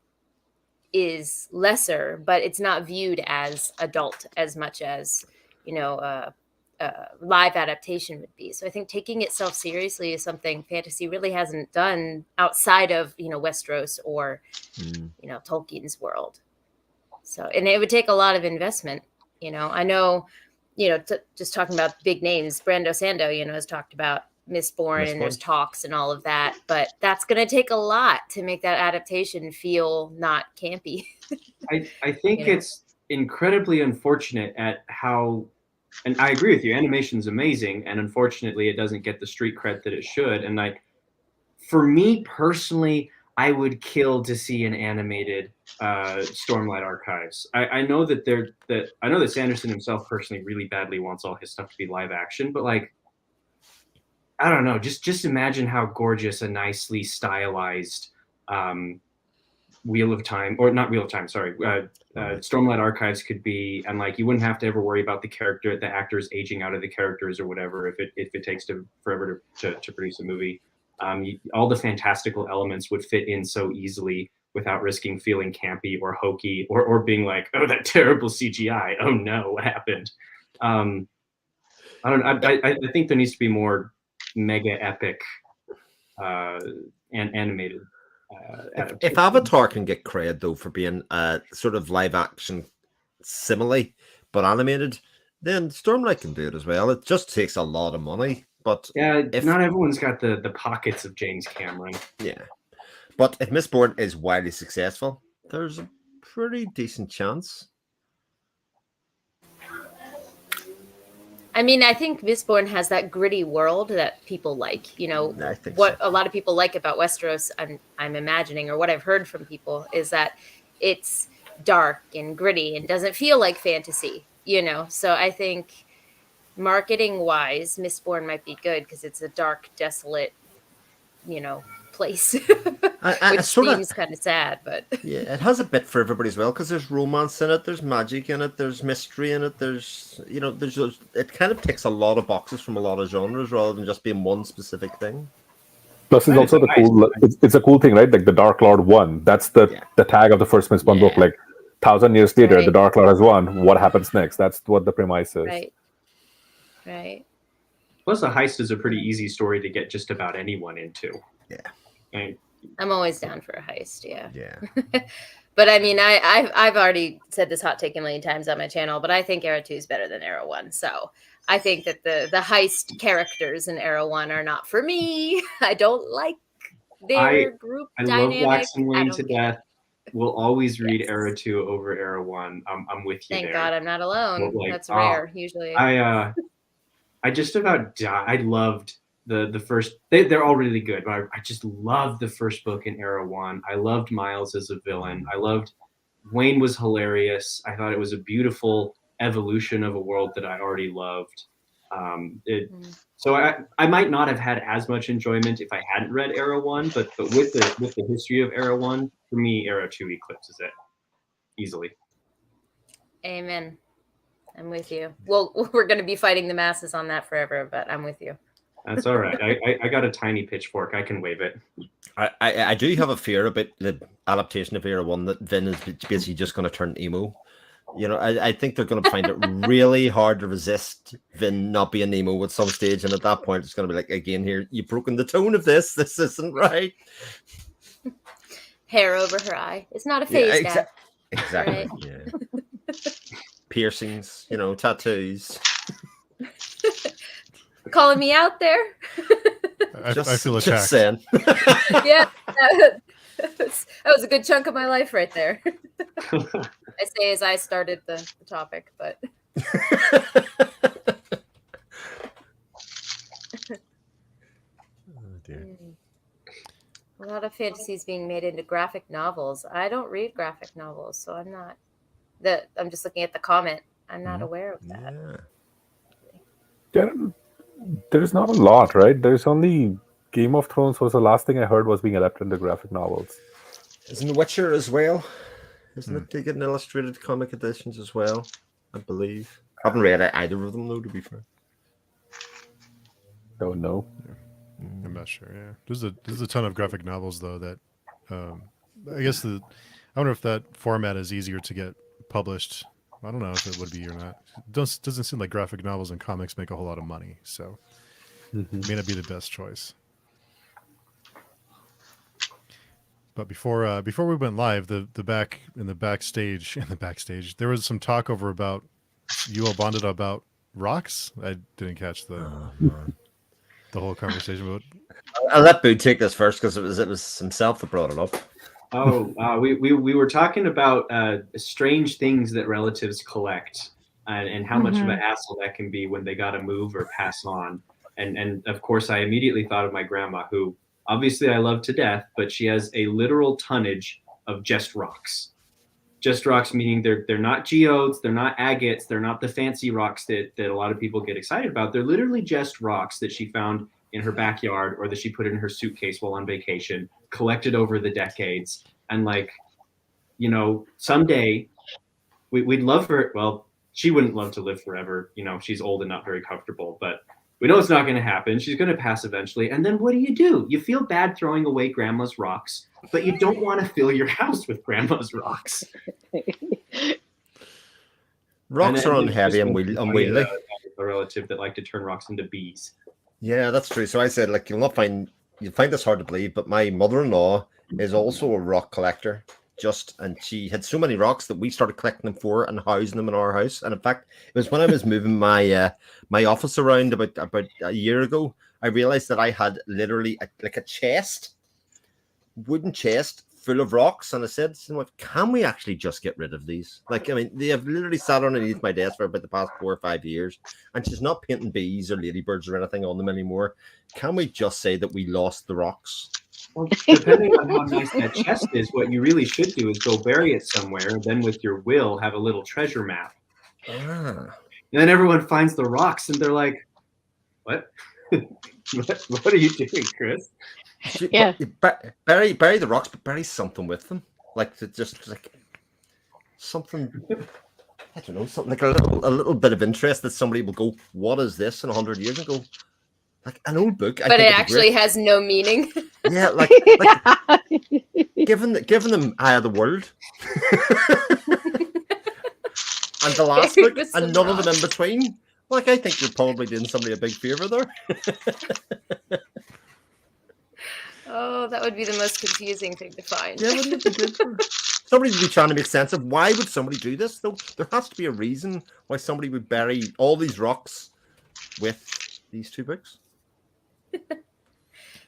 is lesser, but it's not viewed as adult as much as, live adaptation would be. So I think taking itself seriously is something fantasy really hasn't done outside of, Westeros or, Tolkien's world. So, and it would take a lot of investment. I know, just talking about big names, Brando Sando, has talked about Mistborn, and there's talks and all of that, but that's going to take a lot to make that adaptation feel not campy. I think it's incredibly unfortunate at how, and I agree with you, animation's amazing, and unfortunately it doesn't get the street cred that it should. And for me personally, I would kill to see an animated Stormlight Archives. I know that Sanderson himself personally really badly wants all his stuff to be live action, but I don't know, just imagine how gorgeous a nicely stylized Wheel of Time, or not Wheel of Time, sorry, Stormlight Archives could be, and you wouldn't have to ever worry about the actors aging out of the characters or whatever if it takes forever to produce a movie. All the fantastical elements would fit in so easily without risking feeling campy or hokey or being like, oh, that terrible CGI. Oh no, what happened? I think there needs to be more mega epic and animated. If Avatar can get cred though for being sort of live action simile but animated, then Stormlight can do it as well. It just takes a lot of money. But not everyone's got the pockets of James Cameron. Yeah. But if Mistborn is widely successful, there's a pretty decent chance. I mean, I think Mistborn has that gritty world that people like. I think what a lot of people like about Westeros, I'm imagining, or what I've heard from people, is that it's dark and gritty and doesn't feel like fantasy. So I think marketing wise, Mistborn might be good because it's a dark, desolate, place, which seems kind of sad. But yeah, it has a bit for everybody as well because there's romance in it, there's magic in it, there's mystery in it, there's it kind of ticks a lot of boxes from a lot of genres rather than just being one specific thing. Plus, it's also it's a cool thing, right? Like the Dark Lord won. That's the tag of the first Mistborn book. 1,000 years later, the Dark Lord has won. What happens next? That's what the premise is. Right. Plus, a heist is a pretty easy story to get just about anyone into. Yeah. I'm always down for a heist. Yeah. Yeah. But I mean, I've already said this hot take a million times on my channel, but I think Era 2 is better than Era 1. So I think that the heist characters in Era 1 are not for me. I don't like their group dynamic. I love Wax and Wayne to death. We'll always read Era 2 over Era 1. I'm with you. Thank there. God I'm not alone. That's rare usually. I just about died. I loved the first. They're all really good, but I just loved the first book in Era 1. I loved Miles as a villain. I loved Wayne was hilarious. I thought it was a beautiful evolution of a world that I already loved. So I might not have had as much enjoyment if I hadn't read Era 1, but with the history of Era 1, for me, Era 2 eclipses it easily. Amen. I'm with you. Well, we're going to be fighting the masses on that forever, but I'm with you. That's all right. I got a tiny pitchfork. I can wave it. I do have a fear about the adaptation of Era 1 that Vin is basically just going to turn emo. I think they're going to find it really hard to resist Vin not being emo at some stage. And at that point, it's going to be like, again, here, you've broken the tone of this. This isn't right. Hair over her eye. It's not a phase now. Exactly. Right? Yeah. Piercings, tattoos. Calling me out there. I feel attacked. Just saying. Yeah, that was a good chunk of my life right there. I say as I started the topic, but oh, dear. A lot of fantasies being made into graphic novels. I don't read graphic novels, so I'm not. I'm just looking at the comment. I'm not aware of that. Yeah, there's not a lot, right? There's only Game of Thrones was the last thing I heard was being adapted into graphic novels. Isn't The Witcher as well? Isn't it? They get an illustrated comic editions as well, I believe. I haven't read either of them though, to be fair. Don't know. I'm not sure. Yeah, there's a ton of graphic novels though that I guess I wonder if that format is easier to get published. I don't know if it would be or not. It doesn't seem like graphic novels and comics make a whole lot of money, so it may not be the best choice. But before we went live, the backstage, there was some talk over about you all bonded about rocks. I didn't catch the whole conversation, but I'll let Boo take this first because it was himself that brought it up. We were talking about strange things that relatives collect, and how much of a hassle that can be when they got to move or pass on. And of course, I immediately thought of my grandma, who obviously I love to death, but she has a literal tonnage of just rocks. Just rocks, meaning they're not geodes, they're not agates, they're not the fancy rocks that a lot of people get excited about. They're literally just rocks that she found in her backyard or that she put in her suitcase while on vacation, collected over the decades. And like, you know, someday we'd love her. Well, she wouldn't love to live forever. You know, she's old and not very comfortable, but we know it's not going to happen. She's going to pass eventually. And then what do? You feel bad throwing away grandma's rocks, but you don't want to fill your house with grandma's rocks. Rocks are unheavy and unwieldy. A relative that liked to turn rocks into bees. Yeah, that's true. So I said, like, you'll find this hard to believe, but my mother-in-law is also a rock collector. And she had so many rocks that we started collecting them for and housing them in our house. And in fact, it was when I was moving my my office around about a year ago, I realized that I had literally a chest, wooden chest full of rocks. And I said, can we actually just get rid of these? Like, I mean, they have literally sat underneath my desk for about the past 4 or 5 years, and she's not painting bees or ladybirds or anything on them anymore. Can we just say that we lost the rocks? Well, depending on how nice that chest is, what you really should do is go bury it somewhere, and then with your will, have a little treasure map. And then everyone finds the rocks, and they're like, what? What are you doing, Chris? Yeah. Bury the rocks, but bury something with them. Like, just like something, I don't know, something like a little bit of interest that somebody will go, what is this in 100 years, and go, like an old book. But it actually has no meaning. Yeah, like giving them Eye of the World. And the last book, and none of them in between. Like, I think you're probably doing somebody a big favor there. Oh, that would be the most confusing thing to find. Yeah, wouldn't it be good? Somebody would be trying to make sense of why would somebody do this, though. There has to be a reason why somebody would bury all these rocks with these 2 books.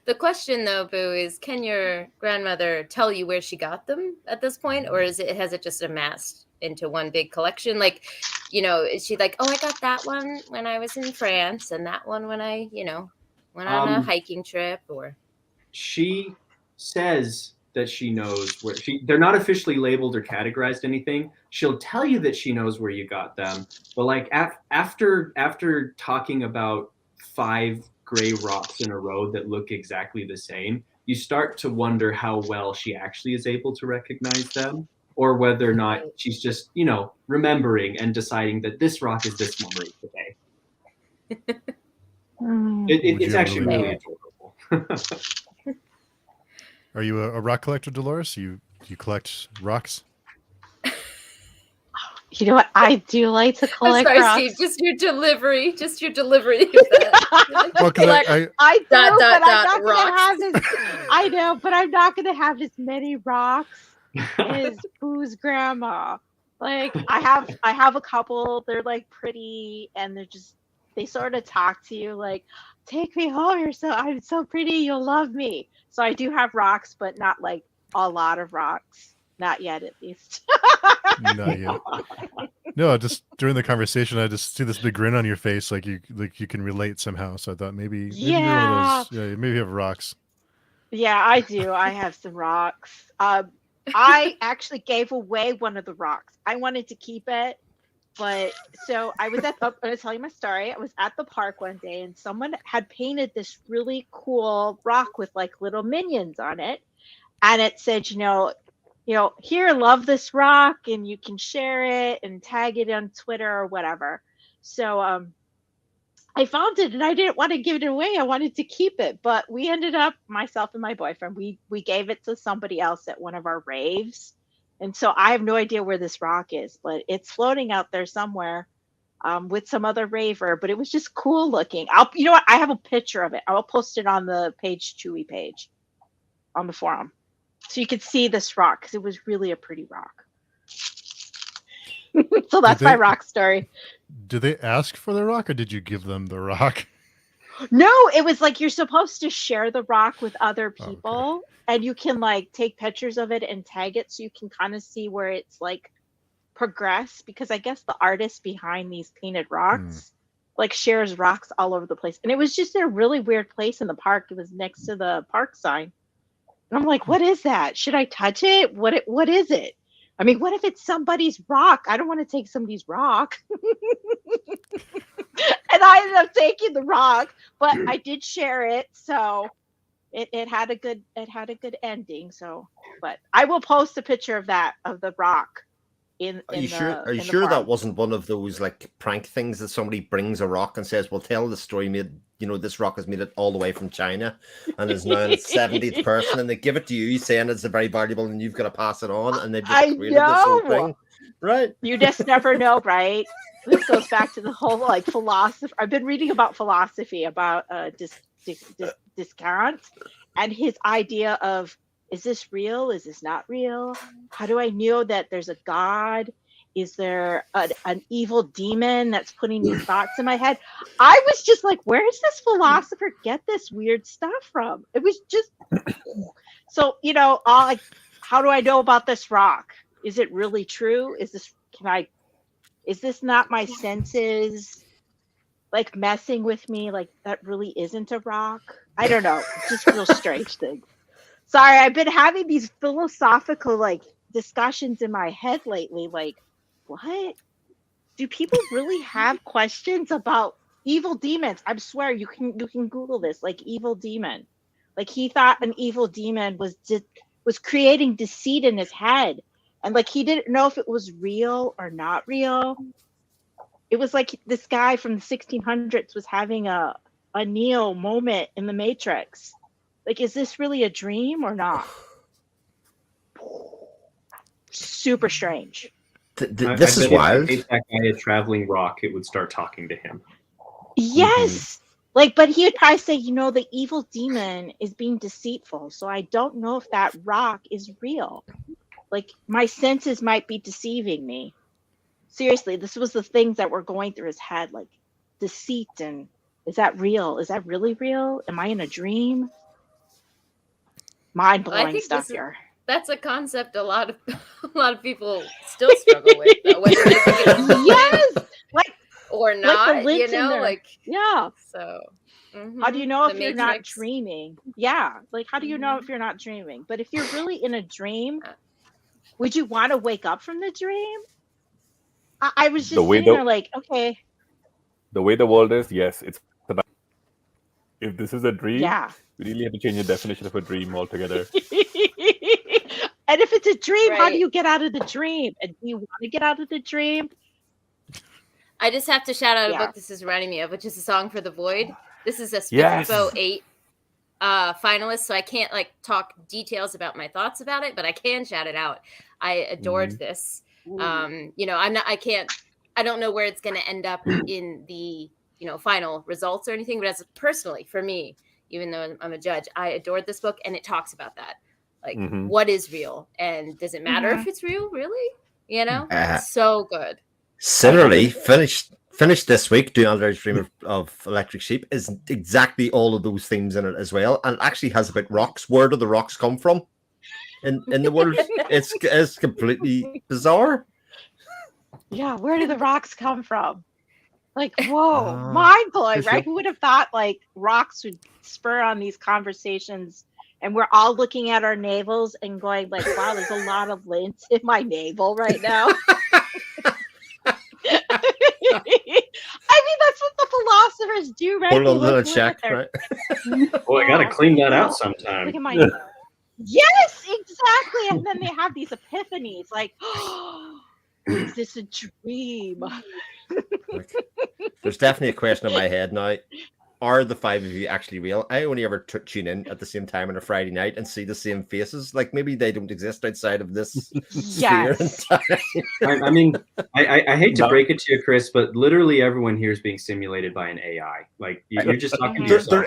The question, though, Boo, is can your grandmother tell you where she got them at this point, or has it just amassed into one big collection? Like, you know, is she like, oh, I got that one when I was in France, and that one when I, you know, went on a hiking trip? Or she says that she knows where they're not officially labeled or categorized anything. She'll tell you that she knows where you got them, but like after talking about 5 gray rocks in a row that look exactly the same, you start to wonder how well she actually is able to recognize them, or whether or not she's just, you know, remembering and deciding that this rock is this memory today. It's actually really adorable. Are you a rock collector, Dolores? You collect rocks? You know what? I do like to collect I'm sorry, rocks. Steve, just your delivery of that. Well, 'cause I do, dot, but dot, I'm not rocks. gonna have I know, but I'm not gonna have as many rocks as Boo's grandma. Like, I have a couple. They're like pretty, and they sort of talk to you like, "Take me home. I'm so pretty. You'll love me." So I do have rocks, but not like a lot of rocks. Not yet, at least. Not yet. No, just during the conversation, I just see this big grin on your face, like you can relate somehow. So I thought maybe you're one of those. Yeah, maybe you have rocks. Yeah, I do. I have some rocks. I actually gave away one of the rocks. I wanted to keep it, but so I'm going to tell you my story. I was at the park one day, and someone had painted this really cool rock with like little minions on it, and it said, here, love this rock, and you can share it and tag it on Twitter or whatever. So I found it, and I didn't want to give it away. I wanted to keep it, but we ended up, myself and my boyfriend, we gave it to somebody else at one of our raves. And so I have no idea where this rock is, but it's floating out there somewhere with some other raver. But it was just cool looking. You know what? I have a picture of it. I'll post it on the Page Chewy page on the forum. So you could see this rock because it was really a pretty rock. So that's my rock story. Did they ask for the rock or did you give them the rock? No, it was like you're supposed to share the rock with other people, and you can like take pictures of it and tag it so you can kind of see where it's like progress, because I guess the artist behind these painted rocks like shares rocks all over the place. And it was just a really weird place in the park. It was next to the park sign. And I'm like, what is that? Should I touch it? What is it? I mean, what if it's somebody's rock? I don't want to take somebody's rock. And I ended up taking the rock, but I did share it, so it had a good ending. So, but I will post a picture of the rock. Are you sure that wasn't one of those like prank things that somebody brings a rock and says, "Well, tell the story made, this rock has made it all the way from China and is now in its 70th person," and they give it to you saying it's very valuable and you've got to pass it on, and they just created this whole thing, right? You just never know, right? This goes back to the whole like philosophy. I've been reading about philosophy about Descartes and his idea of, is this real? Is this not real? How do I know that there's a God? Is there an evil demon that's putting these thoughts in my head? I was just like, where does this philosopher get this weird stuff from? It was just so, how do I know about this rock? Is it really true? Is this not my senses like messing with me? Like that really isn't a rock? I don't know. It's just real strange thing. Sorry, I've been having these philosophical like discussions in my head lately. Like, what? Do people really have questions about evil demons? I swear you can Google this, like evil demon. Like he thought an evil demon was creating deceit in his head. And like he didn't know if it was real or not real. It was like this guy from the 1600s was having a Neo moment in the Matrix. Like, is this really a dream or not? Super strange. This is wild. If that guy a traveling rock, it would start talking to him. Yes. Like, but he would probably say, the evil demon is being deceitful. So I don't know if that rock is real. Like, my senses might be deceiving me. Seriously, this was the things that were going through his head, like deceit and is that real? Is that really real? Am I in a dream? Mind-blowing stuff here. That's a concept a lot of people still struggle with, though, whether they think it's yes, like or not, like yeah. So, how do you know if you're not dreaming? Yeah, like how do you know if you're not dreaming? But if you're really in a dream, would you want to wake up from the dream? I was just sitting there like, okay. The way the world is, yes, it's about. If this is a dream, we really have to change the definition of a dream altogether. And if it's a dream, how do you get out of the dream? And do you want to get out of the dream? I just have to shout out a book this is reminding me of, which is A Song for the Void. This is a Spitful 8 finalist, so I can't like talk details about my thoughts about it, but I can shout it out. I adored this. I don't know where it's going to end up in the final results or anything, but as personally for me, even though I'm a judge, I adored this book, and it talks about that, like what is real, and does it matter if it's real, really? It's so good. Similarly, finished this week doing Another Dream of Electric Sheep is exactly all of those themes in it as well, and it actually has about rocks. Where do the rocks come from in the world? It's completely bizarre. Yeah, where do the rocks come from? Like, whoa, mind blowing, right? Who would have thought like rocks would spur on these conversations? And we're all looking at our navels and going like, wow, there's a lot of lint in my navel right now. I mean, that's what the philosophers do, right? Put a little check, right? Well, I gotta clean that out sometime. Look at my yes, exactly. And then they have these epiphanies, like, oh, is this a dream? There's definitely a question in my head now. Are the five of you actually real? I only ever tune in at the same time on a Friday night and see the same faces. Like maybe they don't exist outside of this sphere and time. I mean, I hate to break it to you, Chris, but literally everyone here is being simulated by an AI. Like you're just talking to yourself.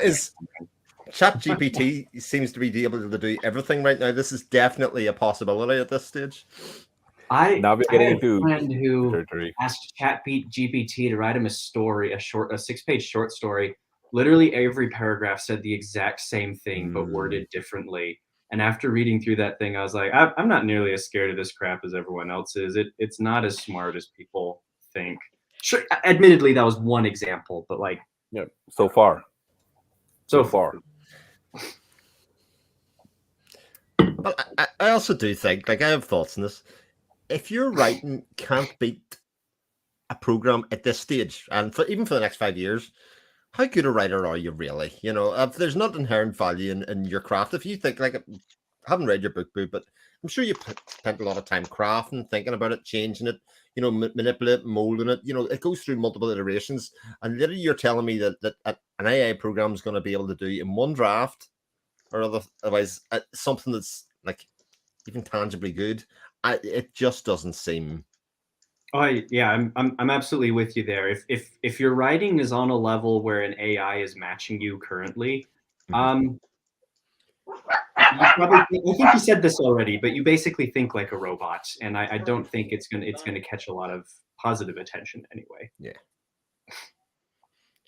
Chat GPT seems to be able to do everything right now. This is definitely a possibility at this stage. Now we're getting I had into a friend who territory. asked GPT to write him a story, a 6-page short story. Literally every paragraph said the exact same thing, but worded differently. And after reading through that thing, I was like, I'm not nearly as scared of this crap as everyone else is. It's not as smart as people think. Sure, admittedly, that was one example, but like, Yeah, so far. Well, I also do think, like, I have thoughts on this. If your writing can't beat a program at this stage, and even for the next 5 years, how good a writer are you really? You know, if there's not inherent value in your craft, if you think, like, I haven't read your book, Boo, but I'm sure you spent a lot of time crafting, thinking about it, changing it, you know, manipulate, molding it. You know, it goes through multiple iterations. And literally, you're telling me that an AI program is going to be able to do in one draft, or otherwise something that's like even tangibly good. It just doesn't seem. Oh yeah, I'm absolutely with you there. If your writing is on a level where an AI is matching you currently, you probably, I think you said this already, but you basically think like a robot, and I don't think it's gonna catch a lot of positive attention anyway. Yeah.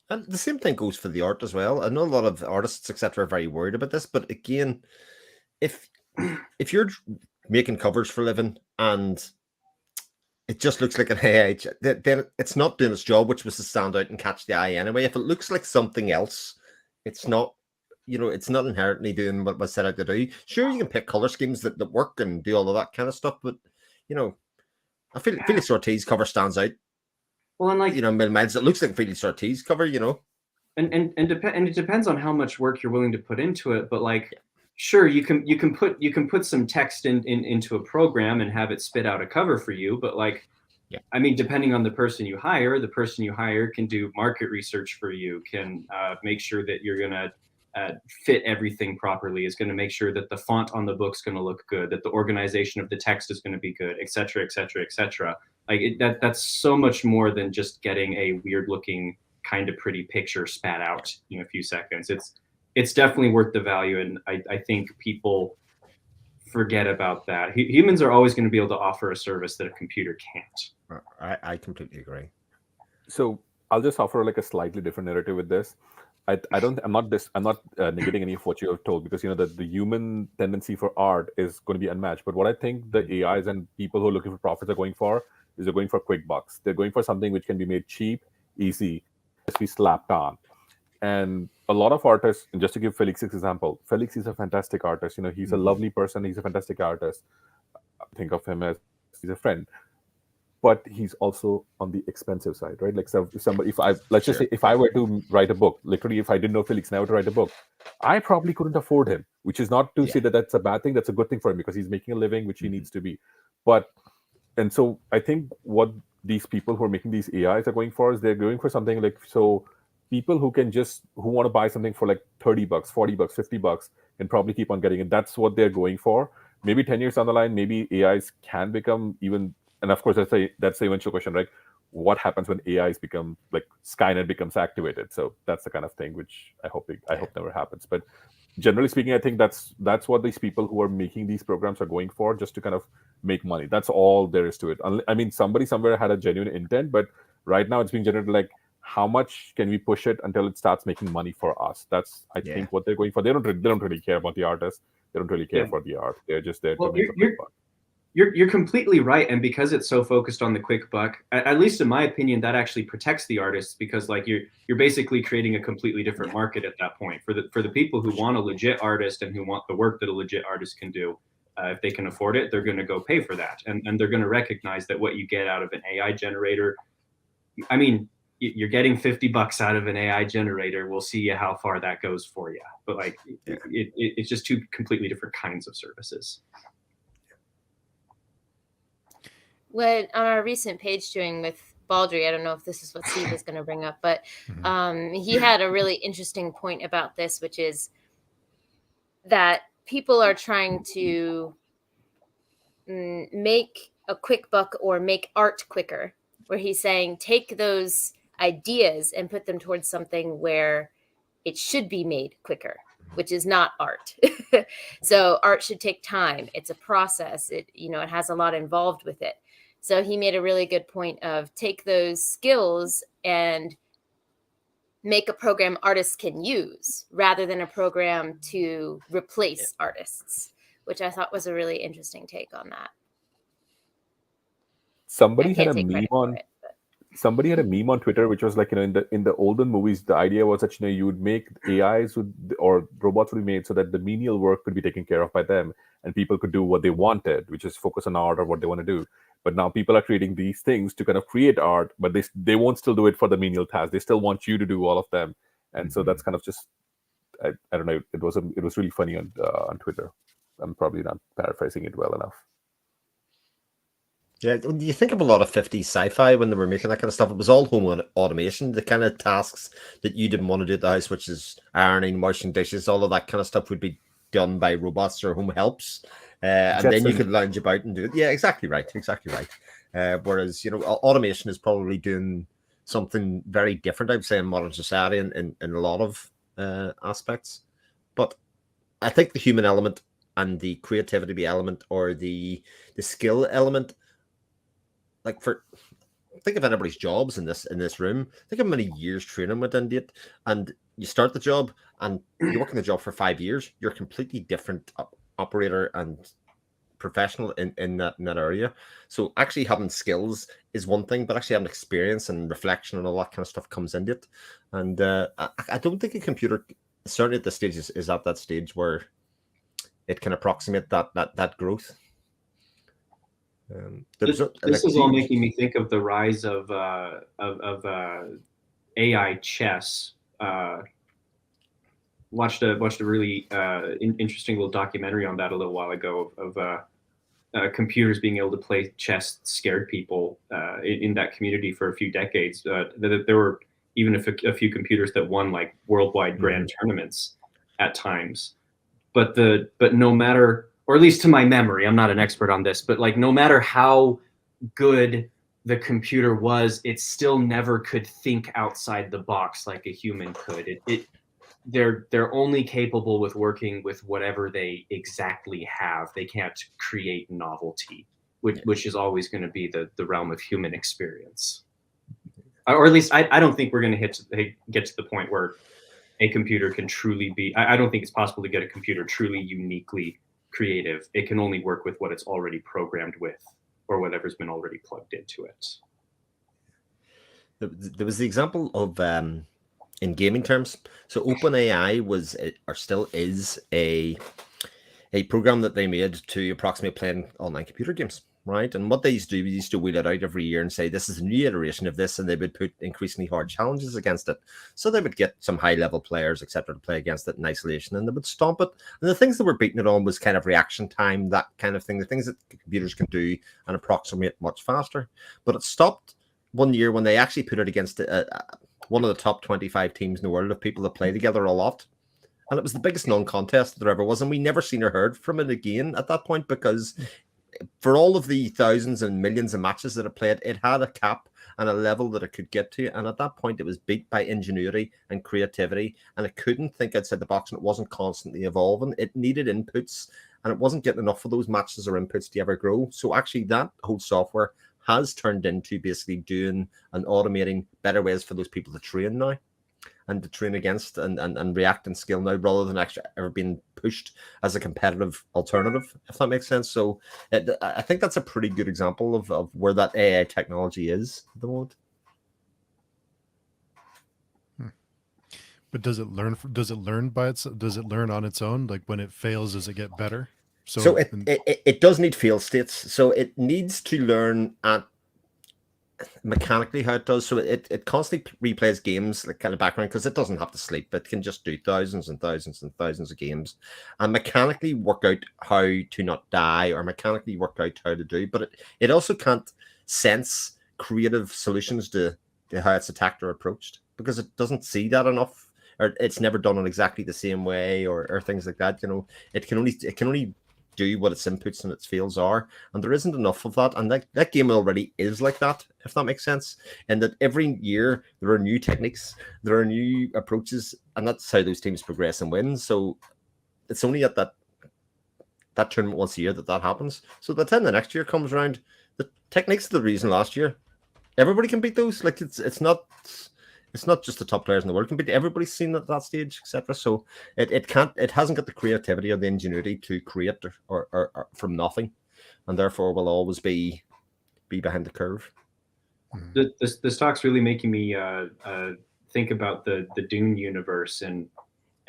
And the same thing goes for the art as well. I know a lot of artists, etc., are very worried about this, but again, if you're making covers for a living and it just looks like an AI, then it's not doing its job, which was to stand out and catch the eye anyway. If it looks like something else, it's not, you know, it's not inherently doing what it was set out to do. Sure, you can pick color schemes that work and do all of that kind of stuff, but, you know, I feel Felix Ortiz cover stands out. Well, and like, you know, miles, it looks like Felix Ortiz cover, you know. And it depends on how much work you're willing to put into it, but like, sure, you can put some text into a program and have it spit out a cover for you, but like, I mean, depending on the person you hire can do market research for you, can make sure that you're gonna fit everything properly, is going to make sure that the font on the book's going to look good, that the organization of the text is going to be good, et cetera, et cetera, et cetera. Like that's so much more than just getting a weird looking kind of pretty picture spat out in a few seconds. It's definitely worth the value, and I think people forget about that. Humans are always going to be able to offer a service that a computer can't. I completely agree. So I'll just offer like a slightly different narrative with this. I'm not negating any of what you have told, because you know that the human tendency for art is going to be unmatched. But what I think the AIs and people who are looking for profits are going for is they're going for quick bucks. They're going for something which can be made cheap, easy, just be slapped on. And a lot of artists, and just to give Felix's example, Felix is a fantastic artist. You know, he's a lovely person. He's a fantastic artist. Think of him as he's a friend. But he's also on the expensive side, right? Like, so let's just say if I were to write a book, literally, if I didn't know Felix and I were to write a book, I probably couldn't afford him, which is not to say that that's a bad thing. That's a good thing for him, because he's making a living, which he needs to be. And so I think what these people who are making these AIs are going for is they're going for something like, so people who want to buy something for like $30, $40, $50 can probably keep on getting it. That's what they're going for. Maybe 10 years down the line, maybe AIs can become even. And of course, that's the eventual question, right? What happens when AIs become, like, Skynet becomes activated? So that's the kind of thing which I hope never happens. But generally speaking, I think that's what these people who are making these programs are going for, just to kind of make money. That's all there is to it. I mean, somebody somewhere had a genuine intent, but right now it's being generated like, how much can we push it until it starts making money for us? That's, I think, what they're going for. They don't really care about the artist. They don't really care for the art. They're just there to make a quick buck. You're completely right, and because it's so focused on the quick buck, at least in my opinion, that actually protects the artists, because like you're basically creating a completely different market at that point for the people who want a legit artist and who want the work that a legit artist can do. If they can afford it, they're going to go pay for that, and they're going to recognize that what you get out of an AI generator, I mean, you're getting $50 out of an AI generator. We'll see how far that goes for you, but like it's just two completely different kinds of services. What on our recent page doing with Baldry, I don't know if this is what Steve is going to bring up, but he had a really interesting point about this, which is that people are trying to make a quick buck or make art quicker, where he's saying take those ideas and put them towards something where it should be made quicker. which is not art. So art should take time. It's a process. It has a lot involved with it. So he made a really good point of take those skills and make a program artists can use rather than a program to replace artists, which I thought was a really interesting take on that. Somebody I had can't a take meme credit for on it, but somebody had a meme on Twitter, which was like, in the olden movies, the idea was that you would make AIs or robots would be made so that the menial work could be taken care of by them, and people could do what they wanted, which is focus on art or what they want to do. But now people are creating these things to kind of create art, but they won't still do it for the menial task. They still want you to do all of them, and so that's kind of just I don't know. It was really funny on Twitter. I'm probably not paraphrasing it well enough. Yeah, when you think of a lot of 50s sci-fi when they were making that kind of stuff, it was all home automation. The kind of tasks that you didn't want to do at the house, which is ironing, washing dishes, all of that kind of stuff would be done by robots or home helps. And then you could lounge about and do it. Yeah, exactly right. Whereas, automation is probably doing something very different, I'd say, in modern society in a lot of aspects. But I think the human element and the creativity element or the skill element, like think of anybody's jobs in this room. Think of how many years training went into it, and you start the job and you work in the job for 5 years. You're a completely different operator and professional in that area. So actually having skills is one thing, but actually having experience and reflection and all that kind of stuff comes into it. And I don't think a computer, certainly at this stage, is at that stage where it can approximate that growth. This is all making me think of the rise of AI chess. Watched a really interesting little documentary on that a little while ago of computers being able to play chess scared people in that community for a few decades. There were even a few computers that won like worldwide grand tournaments at times. But no matter, or at least to my memory, I'm not an expert on this, but like no matter how good the computer was, it still never could think outside the box like a human could. They're only capable with working with whatever they exactly have. They can't create novelty, which is always going to be the realm of human experience. Or at least I don't think we're going to get to the point where a computer can truly be. I don't think it's possible to get a computer truly uniquely creative. It can only work with what it's already programmed with, or whatever's been already plugged into it. There was the example of in gaming terms. So OpenAI was, or still is, a program that they made to approximate playing online computer games, right? And what they used to wheel it out every year and say, this is a new iteration of this, and they would put increasingly hard challenges against it. So they would get some high-level players, etc., to play against it in isolation, and they would stomp it. And the things that were beating it on was kind of reaction time, that kind of thing, the things that computers can do and approximate much faster. But it stopped one year when they actually put it against one of the top 25 teams in the world of people that play together a lot. And it was the biggest non-contest there ever was. And we never seen or heard from it again at that point, because for all of the thousands and millions of matches that it played, it had a cap and a level that it could get to. And at that point, it was beat by ingenuity and creativity. And it couldn't think outside the box, and it wasn't constantly evolving. It needed inputs, and it wasn't getting enough of those matches or inputs to ever grow. So actually that whole software has turned into basically doing and automating better ways for those people to train now, and to train against and react and skill now, rather than actually ever being pushed as a competitive alternative, if that makes sense. So I think that's a pretty good example of where that AI technology is at the moment. But does it learn? Does it learn by itself? Does it learn on its own? Like when it fails, does it get better? So it does need fail states. So it needs to learn at mechanically how it does. So it constantly replays games, like kind of background, because it doesn't have to sleep. It can just do thousands and thousands and thousands of games and mechanically work out how to not die, or mechanically work out how to do. But it also can't sense creative solutions to how it's attacked or approached, because it doesn't see that enough, or it's never done in exactly the same way, or things like that. It can only do what its inputs and its fields are, and there isn't enough of that. And that game already is like that, if that makes sense. And that every year there are new techniques, there are new approaches, and that's how those teams progress and win. So it's only at that tournament once a year that happens. So by the time the next year comes around, the techniques are the reason last year. Everybody can beat those. Like it's not just the top players in the world can beat. Everybody's seen at that stage, etc. So it hasn't got the creativity or the ingenuity to create or from nothing, and therefore will always be behind the curve. This talk's really making me think about the Dune universe, and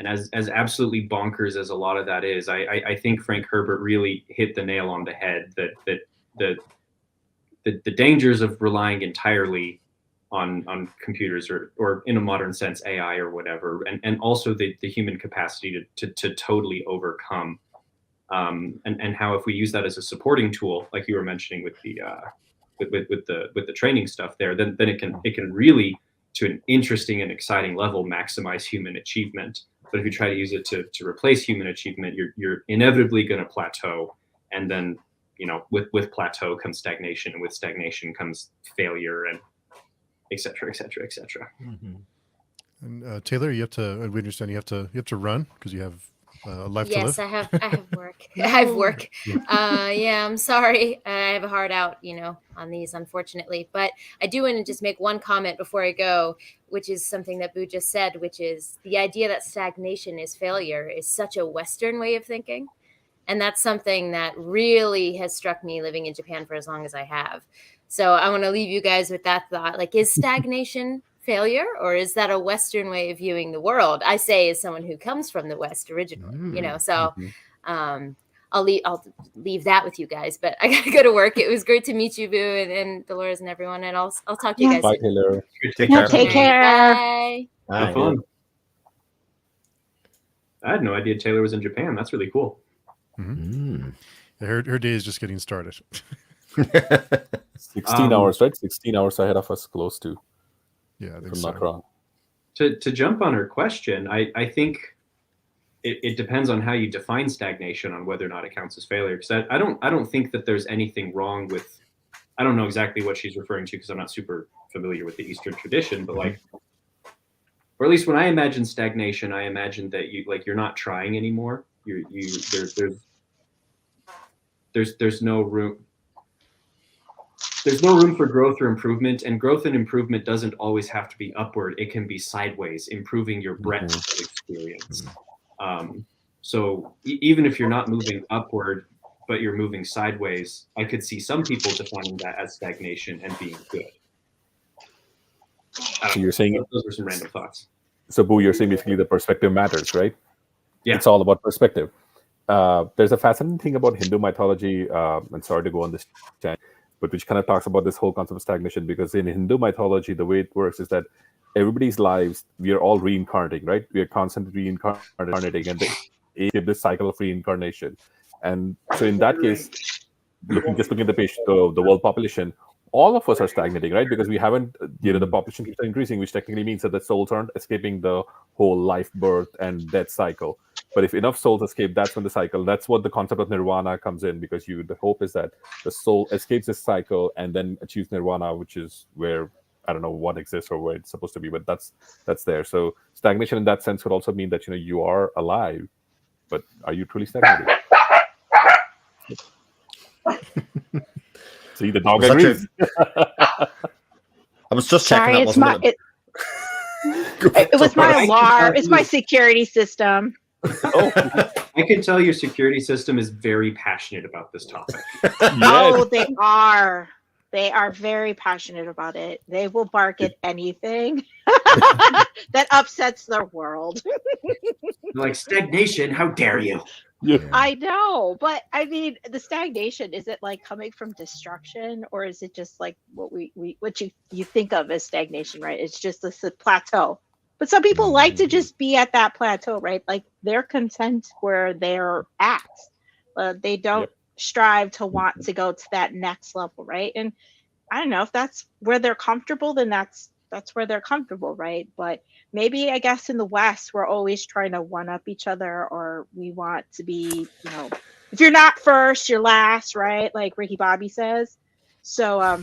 as absolutely bonkers as a lot of that is, I think Frank Herbert really hit the nail on the head that the dangers of relying entirely on computers or in a modern sense AI or whatever, and also the human capacity to totally overcome, and how if we use that as a supporting tool, like you were mentioning with the with the training stuff there, then it can really, to an interesting and exciting level, maximize human achievement. But if you try to use it to replace human achievement, you're inevitably going to plateau, and then with plateau comes stagnation, and with stagnation comes failure, and et cetera, et cetera, et cetera. Mm-hmm. And Taylor, you have to. We understand you have to run because you have a life to live. Yes, I have work. I have work. Yeah, I'm sorry. I have a hard out, on these, unfortunately. But I do want to just make one comment before I go, which is something that Boo just said, which is the idea that stagnation is failure is such a Western way of thinking. And that's something that really has struck me living in Japan for as long as I have. So I want to leave you guys with that thought. Like, is stagnation failure, or is that a Western way of viewing the world? I say as someone who comes from the West originally, so I'll leave that with you guys, but I gotta go to work. It was great to meet you, Boo, and Dolores and everyone, and I'll talk to you guys Bye, soon. Taylor. Take care. Take care. Bye. Have fun. I had no idea Taylor was in Japan. That's really cool. Mm-hmm. Her day is just getting started. 16 hours, right? 16 hours ahead of us, close to. Yeah, I think I'm so. not wrong. To jump on her question, I think it depends on how you define stagnation on whether or not it counts as failure. Because I don't think that there's anything wrong with. I don't know exactly what she's referring to because I'm not super familiar with the Eastern tradition, but like, or at least when I imagine stagnation, I imagine that you're not trying anymore. There's no room. There's no room for growth or improvement, and growth and improvement doesn't always have to be upward. It can be sideways, improving your breadth of experience. So even if you're not moving upward, but you're moving sideways, I could see some people defining that as stagnation and being good. So you're saying those are some random thoughts. So, Boo, you're saying basically the perspective matters, right? Yeah. It's all about perspective. There's a fascinating thing about Hindu mythology, and sorry to go on this tangent, but which kind of talks about this whole concept of stagnation, because in Hindu mythology, the way it works is that everybody's lives, we are all reincarnating, right? We are constantly reincarnating, and they give this cycle of reincarnation. And so in that case, looking at the world population, all of us are stagnating, right? Because we haven't, the population keeps increasing, which technically means that the souls aren't escaping the whole life, birth, and death cycle. But if enough souls escape, that's when that's what the concept of nirvana comes in, because the hope is that the soul escapes this cycle and then achieves nirvana, which is where, I don't know what exists or where it's supposed to be, but that's there. So stagnation in that sense could also mean that, you are alive, but are you truly stagnating? See, the dog agrees. I was just checking. Sorry, it was my alarm. It's my security system. Oh, I can tell your security system is very passionate about this topic. Oh, they are. They are very passionate about it. They will bark at anything that upsets their world. Like, stagnation, how dare you? Yeah. I know, but I mean, the stagnation, is it like coming from destruction, or is it just like what what you think of as stagnation, right? It's just a plateau. But some people like to just be at that plateau, right? Like, they're content where they're at. They don't strive to want to go to that next level, right? And I don't know if that's where they're comfortable, then that's where they're comfortable, right? But maybe, I guess, in the West, we're always trying to one up each other, or we want to be, if you're not first, you're last, right? Like Ricky Bobby says. So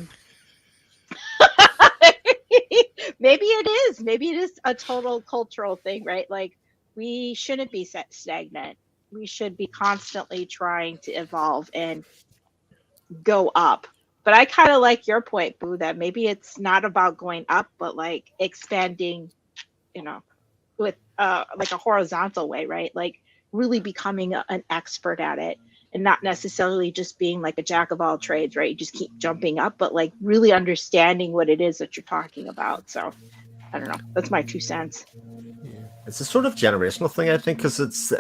maybe it is a total cultural thing, right? Like we shouldn't be stagnant. We should be constantly trying to evolve and go up. But I kind of like your point, Boo, that maybe it's not about going up, but like expanding, with like a horizontal way, right? Like really becoming an expert at it, and not necessarily just being like a jack of all trades, right? You just keep jumping up, but like really understanding what it is that you're talking about. So I don't know. That's my 2 cents. It's a sort of generational thing, I think, because it's.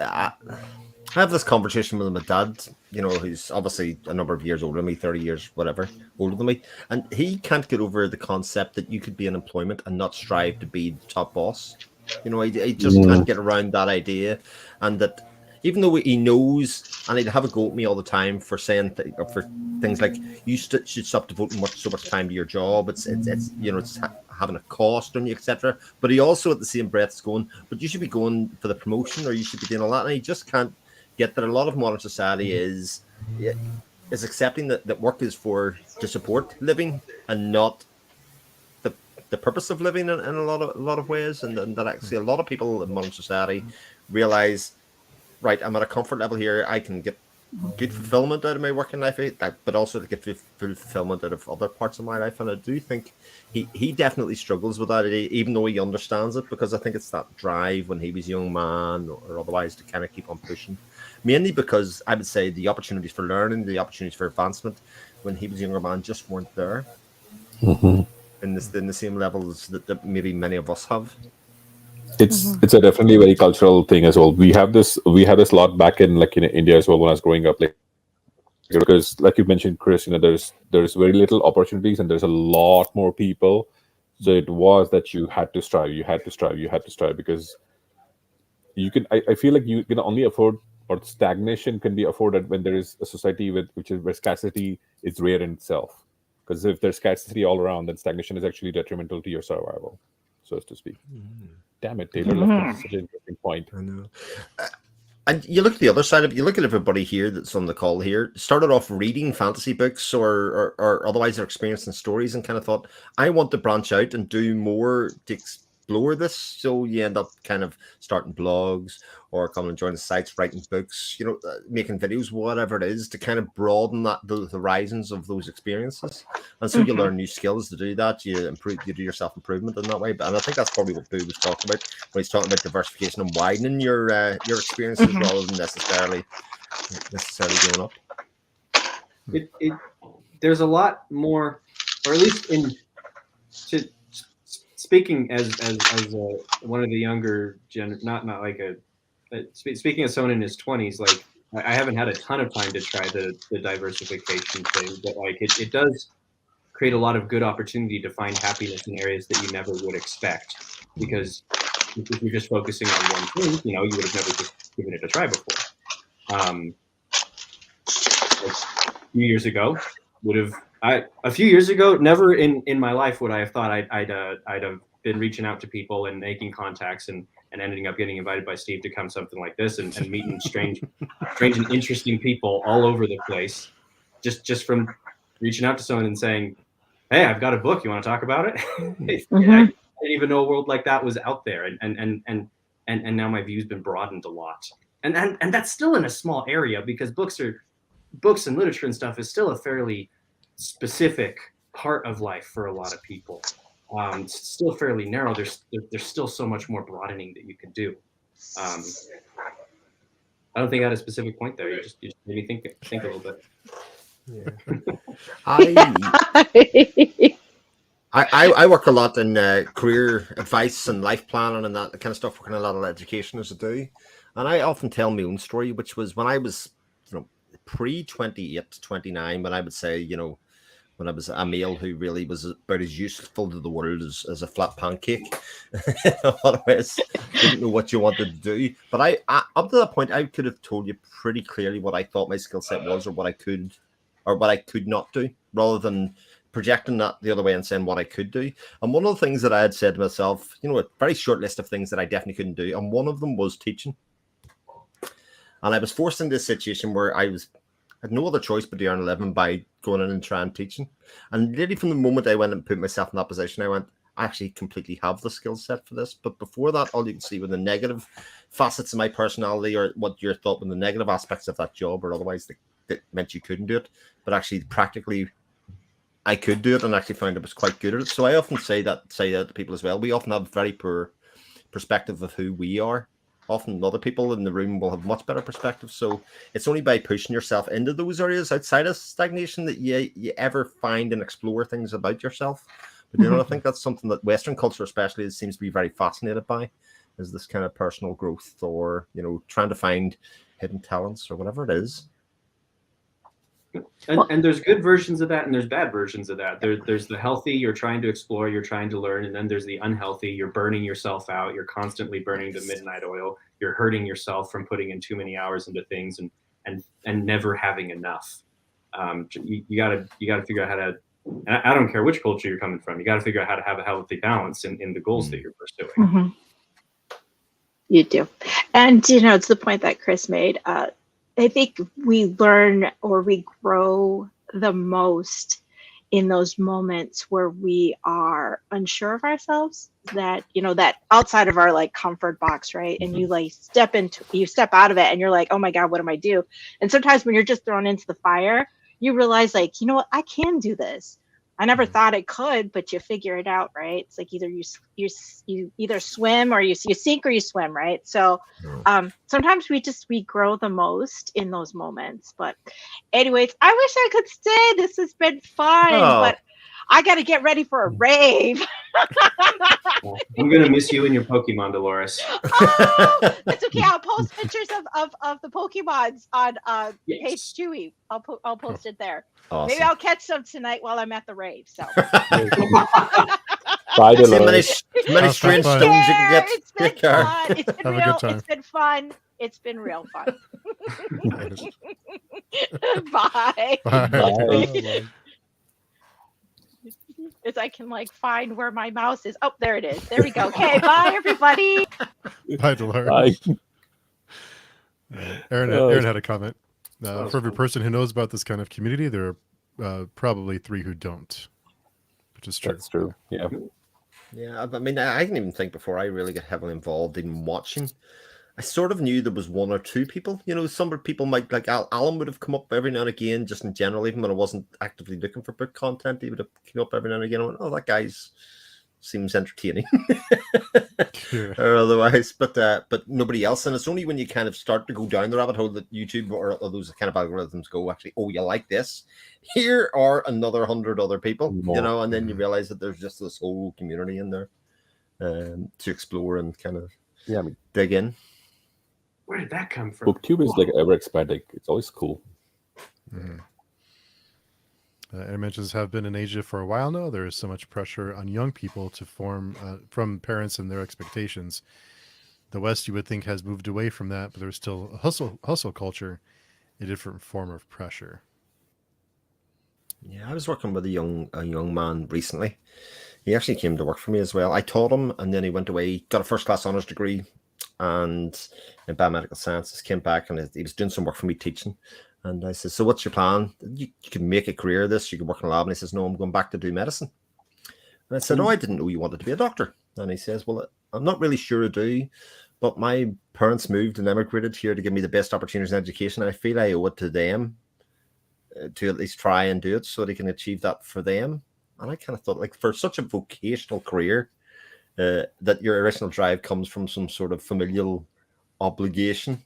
I have this conversation with my dad, who's obviously a number of years older than me, 30 years, whatever, older than me. And he can't get over the concept that you could be in employment and not strive to be the top boss. He just can't get around that idea. And that even though he knows, and he'd have a go at me all the time for saying for things like, you should stop devoting so much time to your job. It's having a cost on you, etc. But he also at the same breath is going, but you should be going for the promotion, or you should be doing a lot. And he just can't get that a lot of modern society is accepting that work is to support living and not the purpose of living in a lot of ways, and that actually a lot of people in modern society realize, right, I'm at a comfort level here, I can get good fulfillment out of my working life, but also to get full fulfillment out of other parts of my life. And I do think he definitely struggles with that, even though he understands it, because I think it's that drive when he was a young man or otherwise to kind of keep on pushing. Mainly because I would say the opportunities for learning, the opportunities for advancement when he was a younger man just weren't there in the same levels that maybe many of us have. It's a definitely very cultural thing as well. We have this lot back in India as well when I was growing up, because like you mentioned, Chris, there's very little opportunities and there's a lot more people. So it was that you had to strive because you can. I feel like you can only afford, or stagnation can be afforded when there is a society where scarcity is rare in itself. Because if there's scarcity all around, then stagnation is actually detrimental to your survival, so as to speak. Damn it, Taylor left such an interesting point. I know. And you look at the other side of it, you look at everybody here that's on the call here, started off reading fantasy books or otherwise their experience and stories, and kind of thought, I want to branch out and do more to explore this. So you end up kind of starting blogs or coming and joining sites, writing books, making videos, whatever it is, to kind of broaden the horizons of those experiences. And so you learn new skills to do that. You do your self-improvement in that way. And I think that's probably what Boo was talking about when he's talking about diversification and widening your experiences rather than necessarily going up. There's a lot more, or at least speaking as one of the younger not like speaking as someone in his 20s, like I haven't had a ton of time to try the diversification thing, but like it does create a lot of good opportunity to find happiness in areas that you never would expect, because if you're just focusing on one thing, you would have never just given it a try before. Like a few years ago, never in my life would I have thought I'd have been reaching out to people and making contacts and ending up getting invited by Steve to come something like this and meeting strange and interesting people all over the place, just from reaching out to someone and saying, hey, I've got a book, you want to talk about it? I didn't even know a world like that was out there, and now my view's been broadened a lot, and that's still in a small area, because books and literature and stuff is still a fairly specific part of life for a lot of people. It's still fairly narrow. There's still so much more broadening that you can do. I don't think I had a specific point there. You just made me think a little bit. I work a lot in career advice and life planning and that kind of stuff, working a lot of education as I do. And I often tell my own story, which was when I was, pre-28, 29, when I would say, when I was a male who really was about as useful to the world as a flat pancake. In a lot of ways, didn't know what you wanted to do. But I up to that point, I could have told you pretty clearly what I thought my skill set was, or what I could not do, rather than projecting that the other way and saying what I could do. And one of the things that I had said to myself, a very short list of things that I definitely couldn't do, and one of them was teaching. And I was forced into a situation where I had no other choice but to earn a living by going in and trying teaching. And really from the moment I went and put myself in that position, I went, I actually completely have the skill set for this. But before that, all you can see were the negative facets of my personality, or what you thought were the negative aspects of that job, or otherwise that meant you couldn't do it. But actually, practically, I could do it, and actually found I was quite good at it. So I often say that to people as well. We often have very poor perspective of who we are. Often other people in the room will have much better perspective. So it's only by pushing yourself into those areas outside of stagnation that you ever find and explore things about yourself. But I think that's something that Western culture especially seems to be very fascinated by, is this kind of personal growth, or trying to find hidden talents or whatever it is. And there's good versions of that, and there's bad versions of that. There's the healthy, you're trying to explore, you're trying to learn, and then there's the unhealthy, you're burning yourself out, you're constantly burning the midnight oil, you're hurting yourself from putting in too many hours into things and never having enough. You gotta figure out how to. I don't care which culture you're coming from. You got to figure out how to have a healthy balance in the goals that you're pursuing. Mm-hmm. You do. And, it's the point that Chris made. I think we learn, or we grow the most in those moments where we are unsure of ourselves, that, that outside of our comfort box, right? And you step out of it and you're like, oh my God, what do I do? And sometimes when you're just thrown into the fire, you realize you know what, I can do this. I never thought I could, but you figure it out, right? It's like either you either swim or you sink or you swim, right? So sometimes we grow the most in those moments. But anyways, I wish I could stay. This has been fun, but I got to get ready for a rave. I'm going to miss you and your Pokemon, Dolores. Oh, that's okay. I'll post pictures of the Pokemons on page Chewy. I'll post it there. Awesome. Maybe I'll catch some tonight while I'm at the rave. So. Bye, See Dolores. many strange stones you can get. It's been fun. It's been Have a real. good time. It's been fun. It's been real fun. Bye. Bye. As I can find where my mouse is. Oh, there it is. There we go. Okay, bye everybody. Bye, Dolores. Bye. Aaron had a comment. For every person who knows about this kind of community, there are probably 3 who don't, which is true. That's true. Yeah. Yeah, I mean, I didn't even think before I really got heavily involved in watching. I sort of knew there was 1 or 2 people. Some people might, like Alan would have come up every now and again, just in general, even when I wasn't actively looking for book content. He would have come up every now and again and went, oh, that guy's seems entertaining or otherwise, but nobody else. And it's only when you kind of start to go down the rabbit hole that YouTube or those kind of algorithms go, actually, oh, you like this? Here are another 100 other people, and then you realize that there's just this whole community in there to explore and kind of dig in. Where did that come from? BookTube is ever expanding. It's always cool. Mm-hmm. Interventions have been in Asia for a while now. There is so much pressure on young people to form from parents and their expectations. The West, you would think, has moved away from that, but there's still a hustle culture, a different form of pressure. Yeah, I was working with a young man recently. He actually came to work for me as well. I taught him, and then he went away, got a first-class honours degree, and in biomedical sciences, came back, and he was doing some work for me teaching. And I said, so what's your plan? You can make a career of this. You can work in a lab. And he says, no, I'm going back to do medicine. And I said, oh, I didn't know you wanted to be a doctor. And he says, well, I'm not really sure I do, but my parents moved and emigrated here to give me the best opportunities in education. And I feel I owe it to them to at least try and do it so they can achieve that for them. And I kind of thought, for such a vocational career, that your original drive comes from some sort of familial obligation.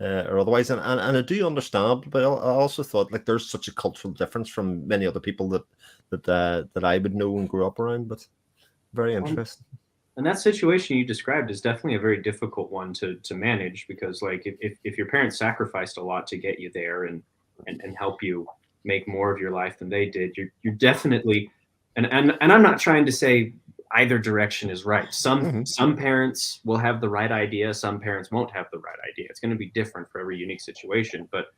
Or otherwise, and I do understand, but I also thought there's such a cultural difference from many other people that I would know and grew up around. But very interesting. And that situation you described is definitely a very difficult one to manage, because if your parents sacrificed a lot to get you there and help you make more of your life than they did, you're definitely and I'm not trying to say either direction is right. Some parents will have the right idea. Some parents won't have the right idea. It's going to be different for every unique situation. But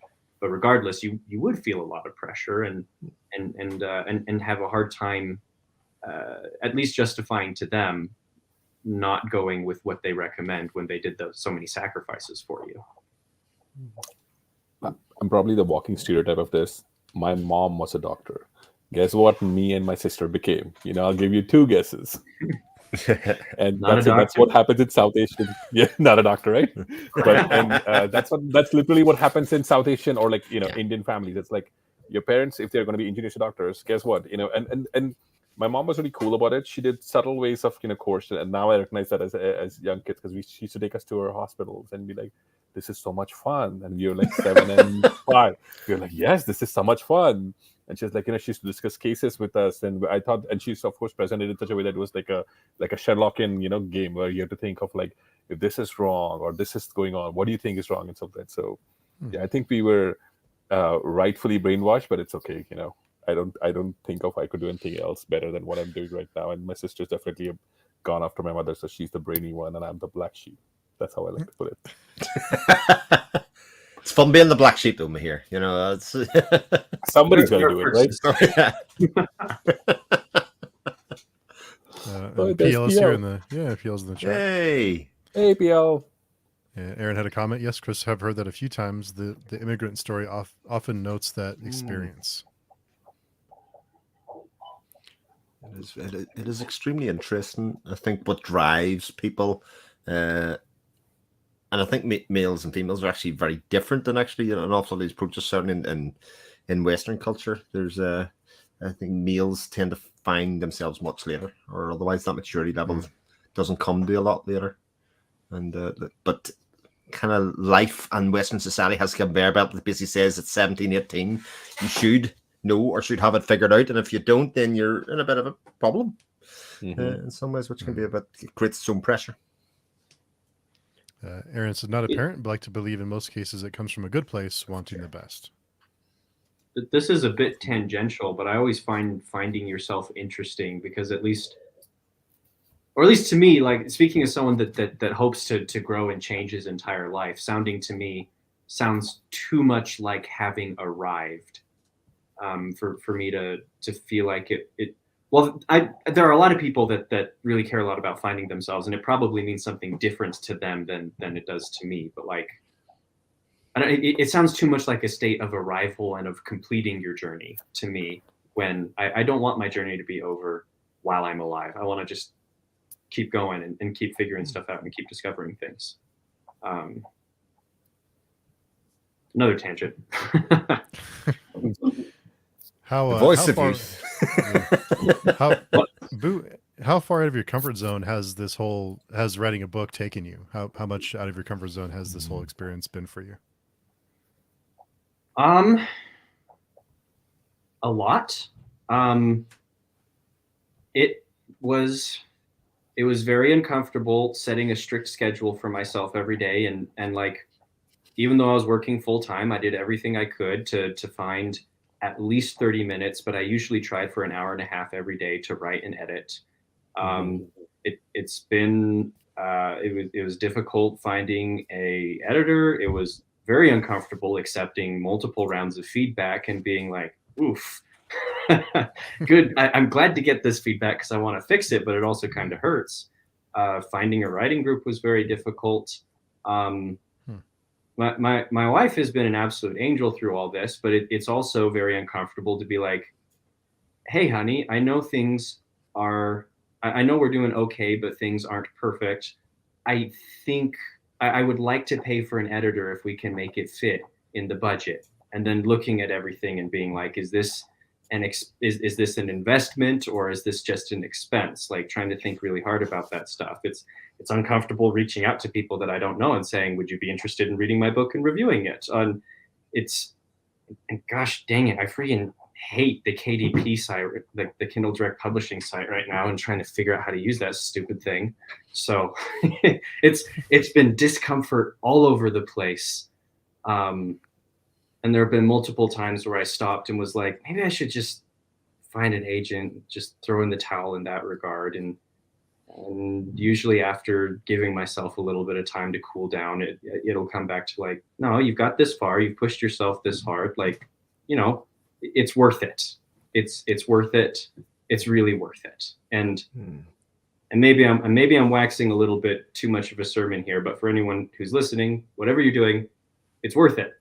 regardless, you would feel a lot of pressure and have a hard time, at least justifying to them not going with what they recommend when they did so many sacrifices for you. I'm probably the walking stereotype of this. My mom was a doctor. Guess what? Me and my sister became. I'll give you 2 guesses. And Not a that's doctor. what happens in South Asian. Yeah, not a doctor, right? That's literally what happens in South Asian or Indian families. It's like your parents, if they're going to be engineers or doctors, guess what? And my mom was really cool about it. She did subtle ways of coercion, and now I recognize that as young kids because she used to take us to her hospitals and be like, "This is so much fun," and we were like 7 and 5. We were like, "Yes, this is so much fun." And she's like, she used to discuss cases with us, and I thought, and she's of course presented in such a way that it was like a Sherlockian, game where you have to think of like, if this is wrong or this is going on, what do you think is wrong and so that. So, yeah, I think we were rightfully brainwashed, but it's okay. I don't think I could do anything else better than what I'm doing right now. And my sister's definitely gone after my mother, so she's the brainy one, and I'm the black sheep. That's how I like to put it. It's fun being the black sheep, though, Mihir. It's Somebody's got to do it, right? PL is here in the PL's in the chat. Hey, PL. Yeah, Aaron had a comment. Yes, Chris, I've heard that a few times. The immigrant story often notes that experience. It is extremely interesting. I think what drives people, and I think males and females are actually very different than actually an awful lot of these approaches. Certainly in Western culture, there's I think males tend to find themselves much later, or otherwise that maturity level doesn't come to a lot later. And but kind of life and Western society has a conveyor belt that basically says at 17, 18, you should know or should have it figured out, and if you don't, then you're in a bit of a problem in some ways, which can be it creates its own pressure. Aaron said, not a parent, but like to believe in most cases it comes from a good place, wanting the best. This is a bit tangential, but I always find finding yourself interesting because at least to me, like speaking as someone that hopes to grow and change his entire life, sounding to me sounds too much like having arrived for me to feel like it. Well, there are a lot of people that really care a lot about finding themselves, and it probably means something different to them than it does to me. But like, it sounds too much like a state of arrival and of completing your journey to me. When I don't want my journey to be over while I'm alive. I want to just keep going and keep figuring stuff out and keep discovering things. Another tangent. The voice of youth. How far out of your comfort zone has writing a book taken you? How much out of your comfort zone has this whole experience been for you? A lot. It was very uncomfortable setting a strict schedule for myself every day, and like, even though I was working full time, I did everything I could to find at least 30 minutes, but I usually tried for an hour and a half every day to write and edit. It was difficult finding a editor. It was very uncomfortable accepting multiple rounds of feedback and being like, oof, good. I'm glad to get this feedback because I want to fix it, but it also kind of hurts. Finding a writing group was very difficult. My wife has been an absolute angel through all this, but it's also very uncomfortable to be like, hey, honey, I know I know we're doing okay, but things aren't perfect. I think I would like to pay for an editor if we can make it fit in the budget. And then looking at everything and being like, is this an investment or is this just an expense? Like trying to think really hard about that stuff. It's uncomfortable reaching out to people that I don't know and saying, would you be interested in reading my book and reviewing it? And gosh dang it, I freaking hate the KDP site, like the Kindle Direct Publishing site right now, and trying to figure out how to use that stupid thing. So it's been discomfort all over the place. And there have been multiple times where I stopped and was like, maybe I should just find an agent, just throw in the towel in that regard. And usually after giving myself a little bit of time to cool down, it'll come back to like, no, you've got this far, you've pushed yourself this hard, like, it's worth it. It's worth it. It's really worth it. And maybe I'm waxing a little bit too much of a sermon here, but for anyone who's listening, whatever you're doing, it's worth it.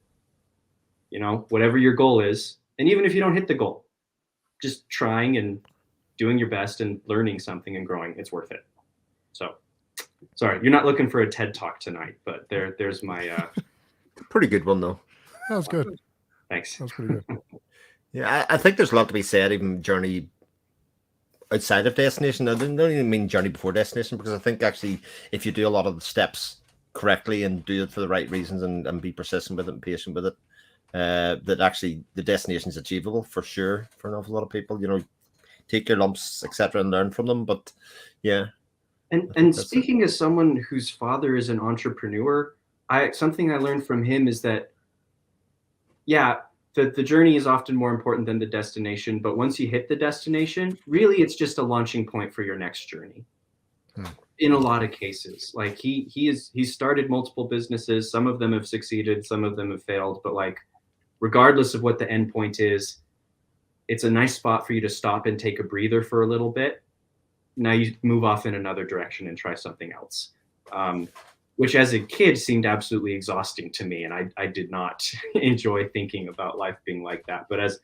You know, whatever your goal is, and even if you don't hit the goal, just trying and doing your best and learning something and growing, it's worth it. So, sorry, you're not looking for a TED Talk tonight, but there's my Pretty good one though. That was good. thanks. That was pretty good. Yeah, I think there's a lot to be said, even journey outside of destination. I don't even mean journey before destination, because I think actually if you do a lot of the steps correctly and do it for the right reasons and be persistent with it and patient with it, that actually the destination is achievable for sure for an awful lot of people. You know, take your lumps, etc., and learn from them. But yeah. And speaking as someone whose father is an entrepreneur, something I learned from him is that, yeah, the journey is often more important than the destination. But once you hit the destination, really, it's just a launching point for your next journey. In a lot of cases, like he's started multiple businesses. Some of them have succeeded, some of them have failed. But like, regardless of what the end point is, it's a nice spot for you to stop and take a breather for a little bit. Now you move off in another direction and try something else. Which as a kid seemed absolutely exhausting to me. And I did not enjoy thinking about life being like that. But as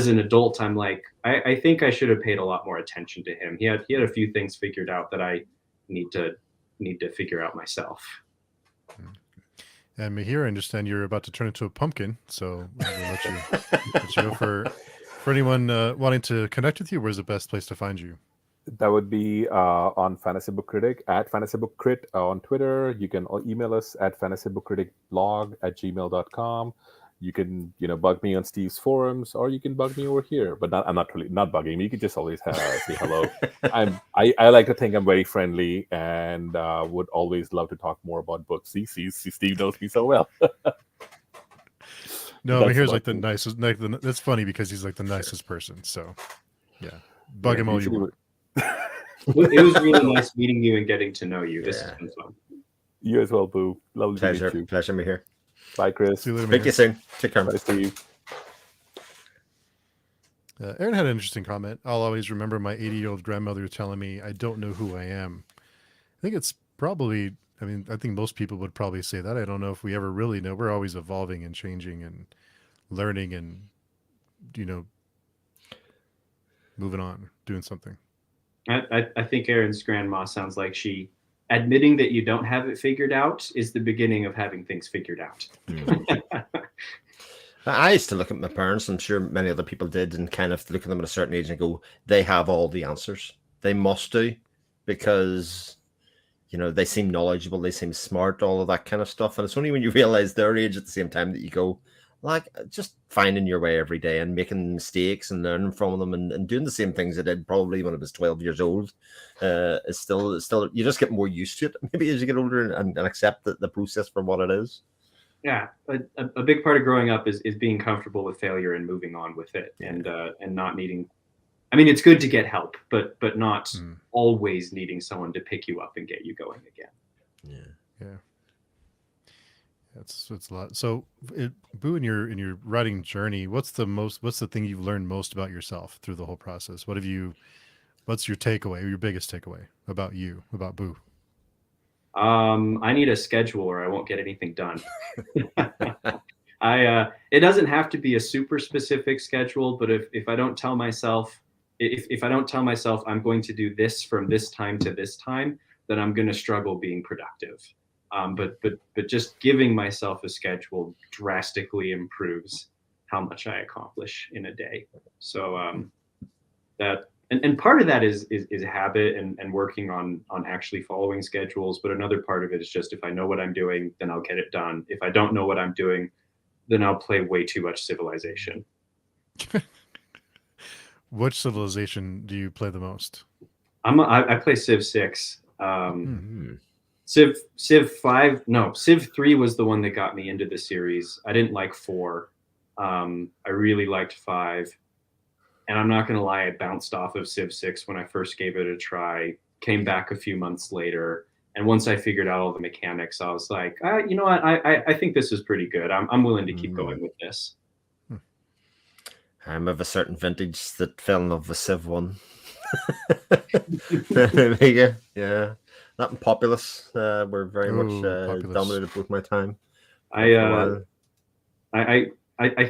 an adult, I'm like, I think I should have paid a lot more attention to him. He had a few things figured out that I need to figure out myself. And Mihir, I understand you're about to turn into a pumpkin. So I'm gonna let you go for anyone wanting to connect with you. Where's the best place to find you? That would be on Fantasy Book Critic at Fantasy Book Crit on Twitter. You can email us at fantasybookcriticblog@gmail.com. You can, bug me on Steve's forums, or you can bug me over here. But I'm not bugging me. You can just always say hello. I like to think I'm very friendly and would always love to talk more about books. See, Steve knows me so well. No, Mihir's like the nicest. That's funny because he's like the nicest person. So, yeah, bug him all you want. It was really nice meeting you and getting to know you. This has been fun. You as well, Boo. Lovely to meet you. Pleasure, Mihir. Bye, Chris. See you later, Thank you soon. Take care. Bye, Steve. Aaron had an interesting comment. I'll always remember my 80-year-old grandmother telling me, "I don't know who I am." I think it's probably. I mean, I think most people would probably say that. I don't know if we ever really know. We're always evolving and changing and learning and, moving on, doing something. I think Aaron's grandma sounds like she admitting that you don't have it figured out is the beginning of having things figured out. I used to look at my parents, I'm sure many other people did, and kind of look at them at a certain age and go, they have all the answers. They must do, because, they seem knowledgeable, they seem smart, all of that kind of stuff. And it's only when you realize their age at the same time that you go, like, just finding your way every day and making mistakes and learning from them and doing the same things I did probably when I was 12 years old. It's still, you just get more used to it maybe as you get older and accept the process for what it is. Yeah, a big part of growing up is being comfortable with failure and moving on with it, and not needing. I mean, it's good to get help, but not always needing someone to pick you up and get you going again. Yeah. It's a lot. So, Boo, in your writing journey, what's the thing you've learned most about yourself through the whole process? What's your takeaway, your biggest takeaway about you, about Boo? I need a schedule or I won't get anything done. It doesn't have to be a super specific schedule, but if I don't tell myself, if I don't tell myself I'm going to do this from this time to this time, then I'm going to struggle being productive. But just giving myself a schedule drastically improves how much I accomplish in a day. So that. And part of that is habit and working on actually following schedules. But another part of it is just, if I know what I'm doing, then I'll get it done. If I don't know what I'm doing, then I'll play way too much Civilization. Which Civilization do you play the most? I play Civ 6. Civ 5, no, Civ 3 was the one that got me into the series. I didn't like 4. I really liked 5. And I'm not going to lie, I bounced off of Civ 6 when I first gave it a try, came back a few months later. And once I figured out all the mechanics, I was like, you know what? I think this is pretty good. I'm willing to keep going with this. I'm of a certain vintage that fell in love with Civ 1. Yeah. That and Populous were very much dominated both my time. I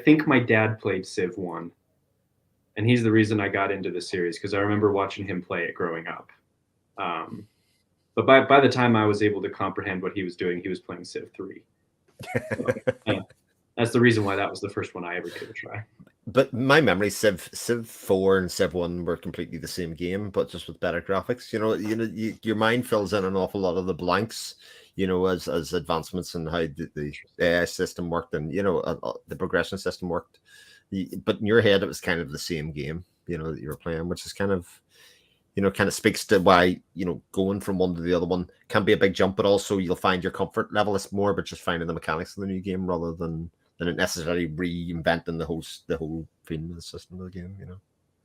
think my dad played Civ 1, and he's the reason I got into the series, because I remember watching him play it growing up. But by the time I was able to comprehend what he was doing, he was playing Civ 3. So, that's the reason why that was the first one I ever gave a try. But my memory, Civ 4 and Civ 1 were completely the same game, but just with better graphics. Your mind fills in an awful lot of the blanks, as advancements in how the AI system worked and, the progression system worked. But in your head, it was kind of the same game, that you were playing, which is kind of speaks to why, going from one to the other one can be a big jump, but also you'll find your comfort level is more, but just finding the mechanics of the new game rather than it necessarily reinventing the whole feeling of the system of the game,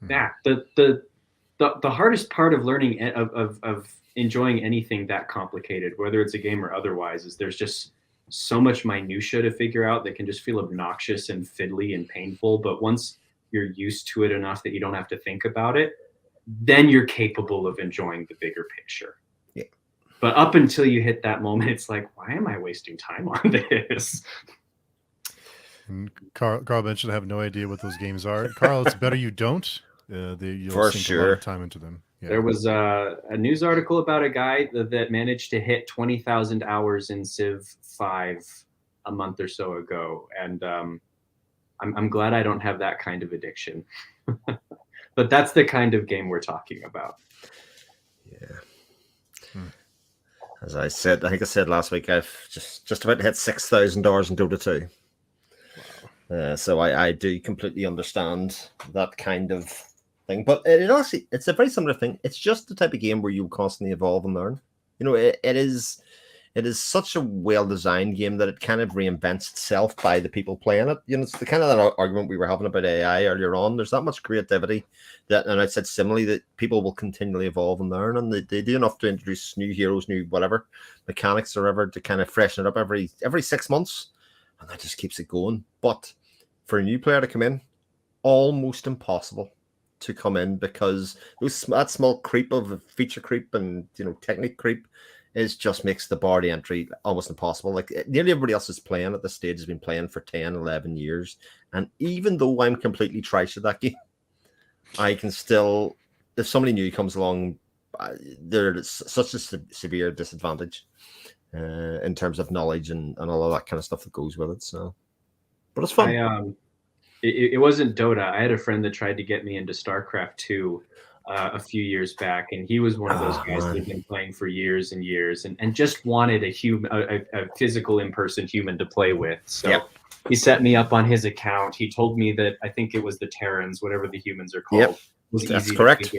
Yeah, the hardest part of learning of enjoying anything that complicated, whether it's a game or otherwise, is there's just so much minutia to figure out that can just feel obnoxious and fiddly and painful. But once you're used to it enough that you don't have to think about it, then you're capable of enjoying the bigger picture. Yeah. But up until you hit that moment, it's like, why am I wasting time on this? And Carl mentioned I have no idea what those games are. Carl, it's better you don't. You'll For sink a sure. lot of time into them. Yeah. There was a news article about a guy that managed to hit 20,000 hours in Civ 5 a month or so ago, and I'm glad I don't have that kind of addiction. But that's the kind of game we're talking about. Yeah. As I said, I think I said last week, I've just about hit 6,000 hours in Dota 2. Wow. So I do completely understand that kind of thing. But it's a very similar thing. It's just the type of game where you constantly evolve and learn. It is such a well-designed game that it kind of reinvents itself by the people playing it. It's the kind of that argument we were having about AI earlier on. There's that much creativity and I said similarly, that people will continually evolve and learn, and they do enough to introduce new heroes, new whatever mechanics or whatever to kind of freshen it up every 6 months, and that just keeps it going. But for a new player to come in, almost impossible to come in, because that small creep of feature creep and technique creep just makes the bar to entry almost impossible. Like, nearly everybody else is playing at this stage has been playing for 10, 11 years. And even though I'm completely trash at that game, I can still, if somebody new comes along, there's such a severe disadvantage in terms of knowledge and all of that kind of stuff that goes with it. So, but it's fun. It wasn't Dota. I had a friend that tried to get me into StarCraft 2 a few years back, and he was one of those guys that had been playing for years and years, and just wanted a physical in-person human to play with. So he set me up on his account. He told me that, I think it was the Terrans, whatever the humans are called. That's correct.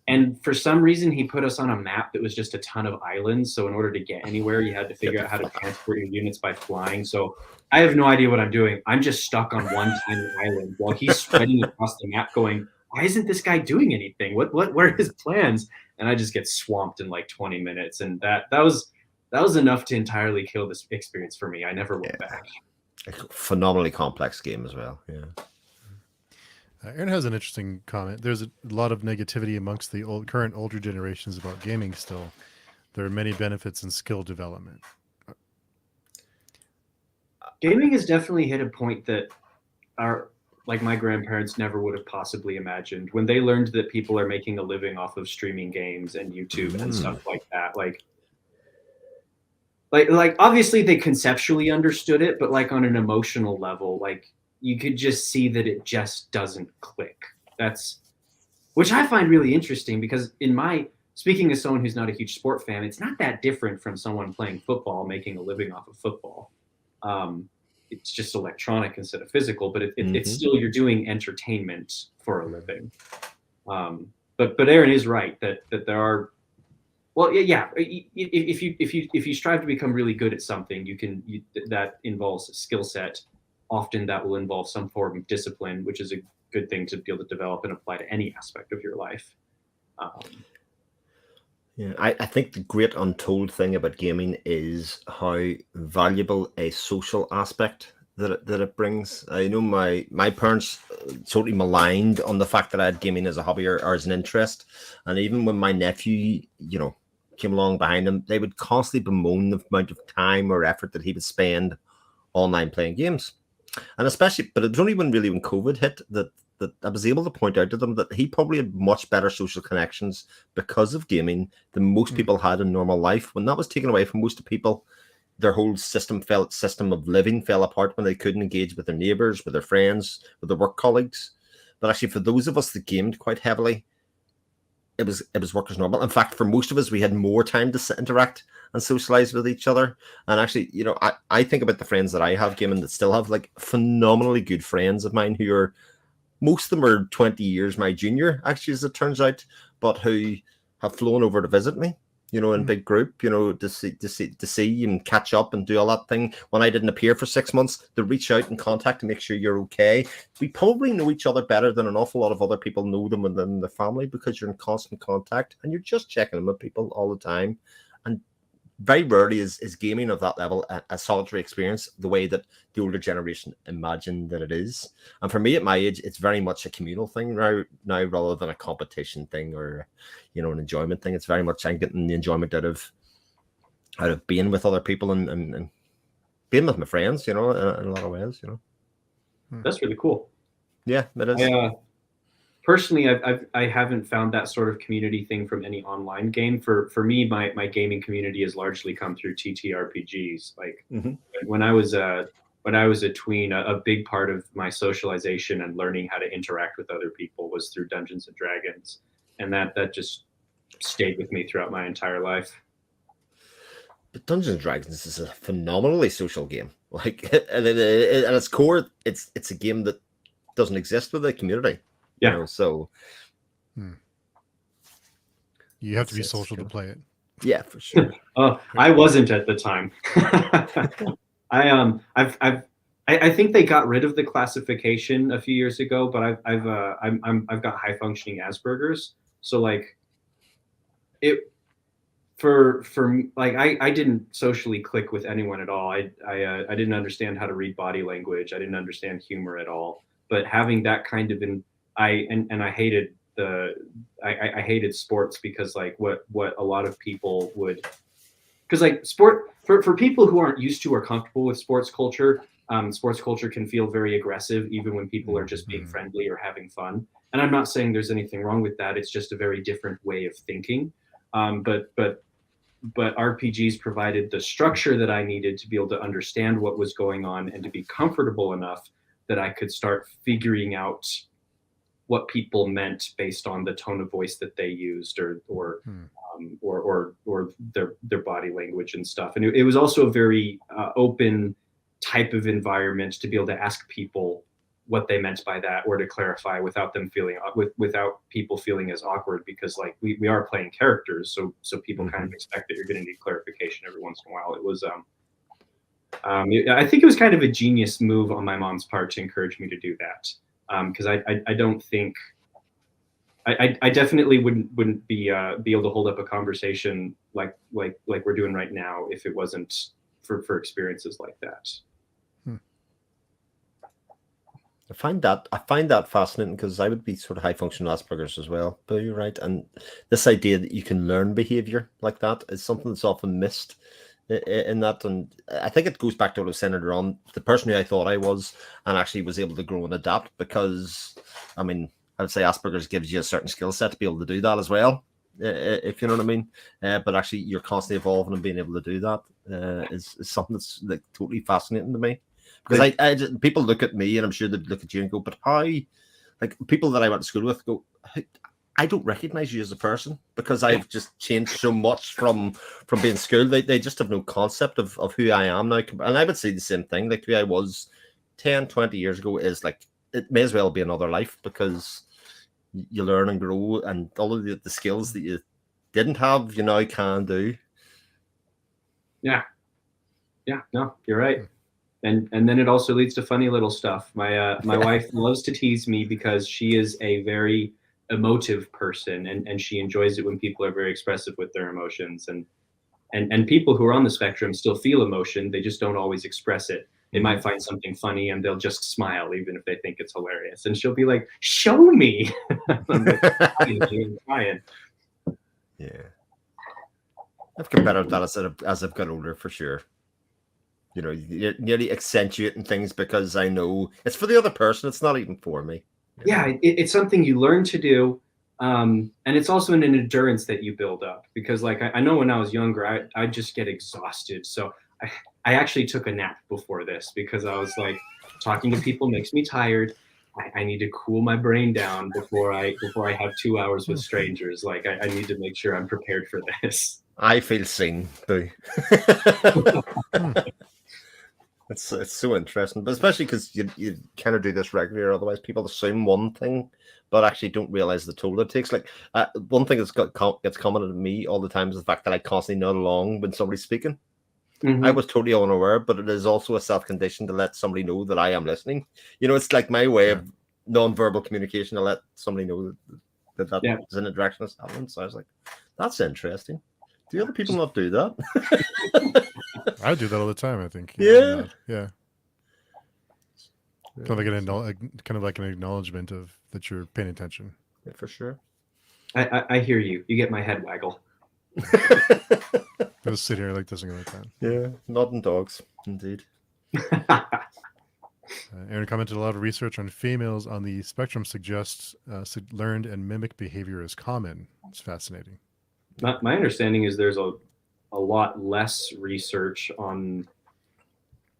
And for some reason, he put us on a map that was just a ton of islands. So in order to get anywhere, you had to figure out how to transport your units by flying. So I have no idea what I'm doing. I'm just stuck on one tiny island while he's spreading across the map going, why isn't this guy doing anything? What are his plans? And I just get swamped in like 20 minutes. And that was enough to entirely kill this experience for me. I never went back. A phenomenally complex game as well. Yeah. Aaron has an interesting comment. There's a lot of negativity amongst the current older generations about gaming still. There are many benefits in skill development. Gaming has definitely hit a point that my grandparents never would have possibly imagined when they learned that people are making a living off of streaming games and YouTube and stuff like that. Like obviously they conceptually understood it, but like on an emotional level, like you could just see that it just doesn't click. Which I find really interesting, because speaking as someone who's not a huge sport fan, it's not that different from someone playing football, making a living off of football. It's just electronic instead of physical, but it's still, you're doing entertainment for a living. But Aaron is right that there are, well, yeah. If you strive to become really good at something, that involves a skill set. Often that will involve some form of discipline, which is a good thing to be able to develop and apply to any aspect of your life. Yeah, I think the great untold thing about gaming is how valuable a social aspect that it brings. I know my parents totally maligned on the fact that I had gaming as a hobby or as an interest, and even when my nephew, came along behind him, they would constantly bemoan the amount of time or effort that he would spend online playing games. And especially, but it was only when COVID hit that I was able to point out to them that he probably had much better social connections because of gaming than most people had in normal life. When that was taken away from most of people, their whole system of living fell apart when they couldn't engage with their neighbors, with their friends, with their work colleagues. But actually, for those of us that gamed quite heavily, it was work as normal. In fact, for most of us, we had more time to interact and socialize with each other. And actually, I think about the friends that I have gaming that still have like phenomenally good friends of mine who are, most of them are 20 years my junior, actually, as it turns out, but who have flown over to visit me, in big group, to see and catch up and do all that thing. When I didn't appear for 6 months, to reach out and contact to make sure you're okay. We probably know each other better than an awful lot of other people know them within the family, because you're in constant contact and you're just checking in with people all the time. And very rarely is gaming of that level a solitary experience the way that the older generation imagined that it is. And for me at my age, it's very much a communal thing now rather than a competition thing or an enjoyment thing. It's very much I'm getting the enjoyment out of being with other people and being with my friends, in a lot of ways. That's really cool. Yeah, it is. Personally, I haven't found that sort of community thing from any online game. For me, my gaming community has largely come through TTRPGs. Like when I was a tween, a big part of my socialization and learning how to interact with other people was through Dungeons and Dragons, and that just stayed with me throughout my entire life. But Dungeons and Dragons is a phenomenally social game. Like, and at its core, it's a game that doesn't exist with a community. Yeah. So you have to be social to play it. Yeah, for sure. I wasn't at the time. I think they got rid of the classification a few years ago, but I've got high functioning Asperger's, so like it for like I didn't socially click with anyone at all. I didn't understand how to read body language. I didn't understand humor at all. But having that kind of I hated I hated sports because like what a lot of people would, because like sport for people who aren't used to or comfortable with sports culture can feel very aggressive even when people are just being friendly or having fun. And I'm not saying there's anything wrong with that. It's just a very different way of thinking. But RPGs provided the structure that I needed to be able to understand what was going on and to be comfortable enough that I could start figuring out what people meant based on the tone of voice that they used or their body language and stuff. And it was also a very open type of environment to be able to ask people what they meant by that or to clarify without them feeling without people feeling as awkward, because like we are playing characters, so people kind of expect that you're going to need clarification every once in a while. It was I think it was kind of a genius move on my mom's part to encourage me to do that, because I don't think I definitely wouldn't be able to hold up a conversation like we're doing right now if it wasn't for experiences like that. I find that fascinating because I would be sort of high functional Asperger's as well. But you're right, and this idea that you can learn behavior like that is something that's often missed in that. And I think it goes back to what I was saying earlier on, the person who I thought I was and actually was able to grow and adapt, because I mean, I would say Asperger's gives you a certain skill set to be able to do that as well, if you know what I mean. But actually you're constantly evolving and being able to do that is something that's like totally fascinating to me. Because I just, people look at me and I'm sure they'd look at you and go, but how, like people that I went to school with go, I don't recognize you as a person because I've just changed so much from being schooled. They just have no concept of who I am now. And I would say the same thing, like who I was 10, 20 years ago is like, it may as well be another life because you learn and grow, and all of the skills that you didn't have, you now can do. Yeah, no, you're right. And then it also leads to funny little stuff. My wife loves to tease me because she is a very emotive person, and she enjoys it when people are very expressive with their emotions. And people who are on the spectrum still feel emotion. They just don't always express it. They might find something funny and they'll just smile even if they think it's hilarious. And she'll be like, "Show me." I'm like, I'm trying. Yeah. I've got better at that as I've got older, for sure. You know, you're nearly accentuating things because I know it's for the other person. It's not even for me. Yeah, it's something you learn to do. And it's also an endurance that you build up, because like I know when I was younger, I just get exhausted. So I actually took a nap before this because I was like, talking to people makes me tired. I need to cool my brain down before I have 2 hours with strangers. Like I need to make sure I'm prepared for this. I feel seen, too. It's so interesting, but especially because you kind of do this regularly, otherwise people assume one thing, but actually don't realize the toll it takes. Like one thing that's gets commented to me all the time is the fact that I constantly nod along when somebody's speaking. Mm-hmm. I was totally unaware, but it is also a self-condition to let somebody know that I am listening. You know, it's like my way of non-verbal communication to let somebody know that is an interaction that's happening. So I was like, that's interesting. Do other people not do that? I do that all the time, I think. Yeah. Yeah. Kind of like an acknowledgement of that you're paying attention. Yeah, for sure. I hear you. You get my head waggle. Just sit here like this and go like that. Yeah, nodding dogs, indeed. Aaron commented a lot of research on females on the spectrum suggests learned and mimic behavior is common. It's fascinating. My understanding is there's a lot less research on,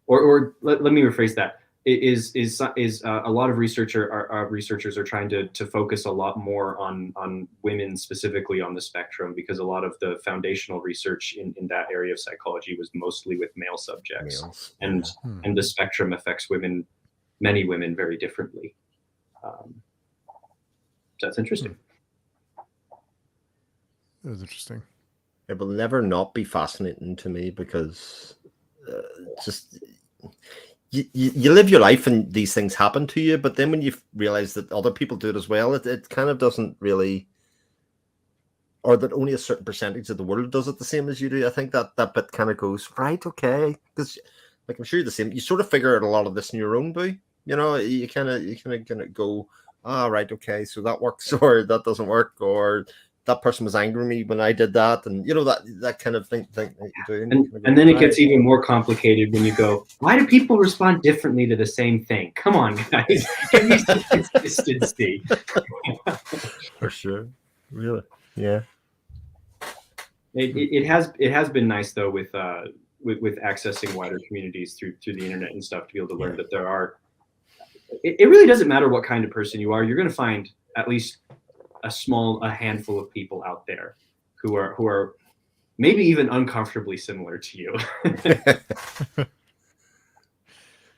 or let me rephrase that. Is a lot of researchers are trying to focus a lot more on women specifically on the spectrum, because a lot of the foundational research in that area of psychology was mostly with male subjects, and the spectrum affects many women very differently. That's interesting. That was interesting. It will never not be fascinating to me because just you live your life and these things happen to you, but then when you realize that other people do it as well, it kind of doesn't really, or that only a certain percentage of the world does it the same as you do. I think that bit kind of goes, right, okay, because like I'm sure you're the same. You sort of figure out a lot of this in your own way. You know, you kind of go, right, okay, so that works, or that doesn't work, or that person was angry with me when I did that, and you know that kind of thing that you do. And then it gets even more complicated when you go, why do people respond differently to the same thing? Come on, guys, give me some consistency. For sure, really, yeah. It has been nice though with accessing wider communities through the internet and stuff to be able to learn that there are. It really doesn't matter what kind of person you are. You're going to find at least a handful of people out there who are maybe even uncomfortably similar to you.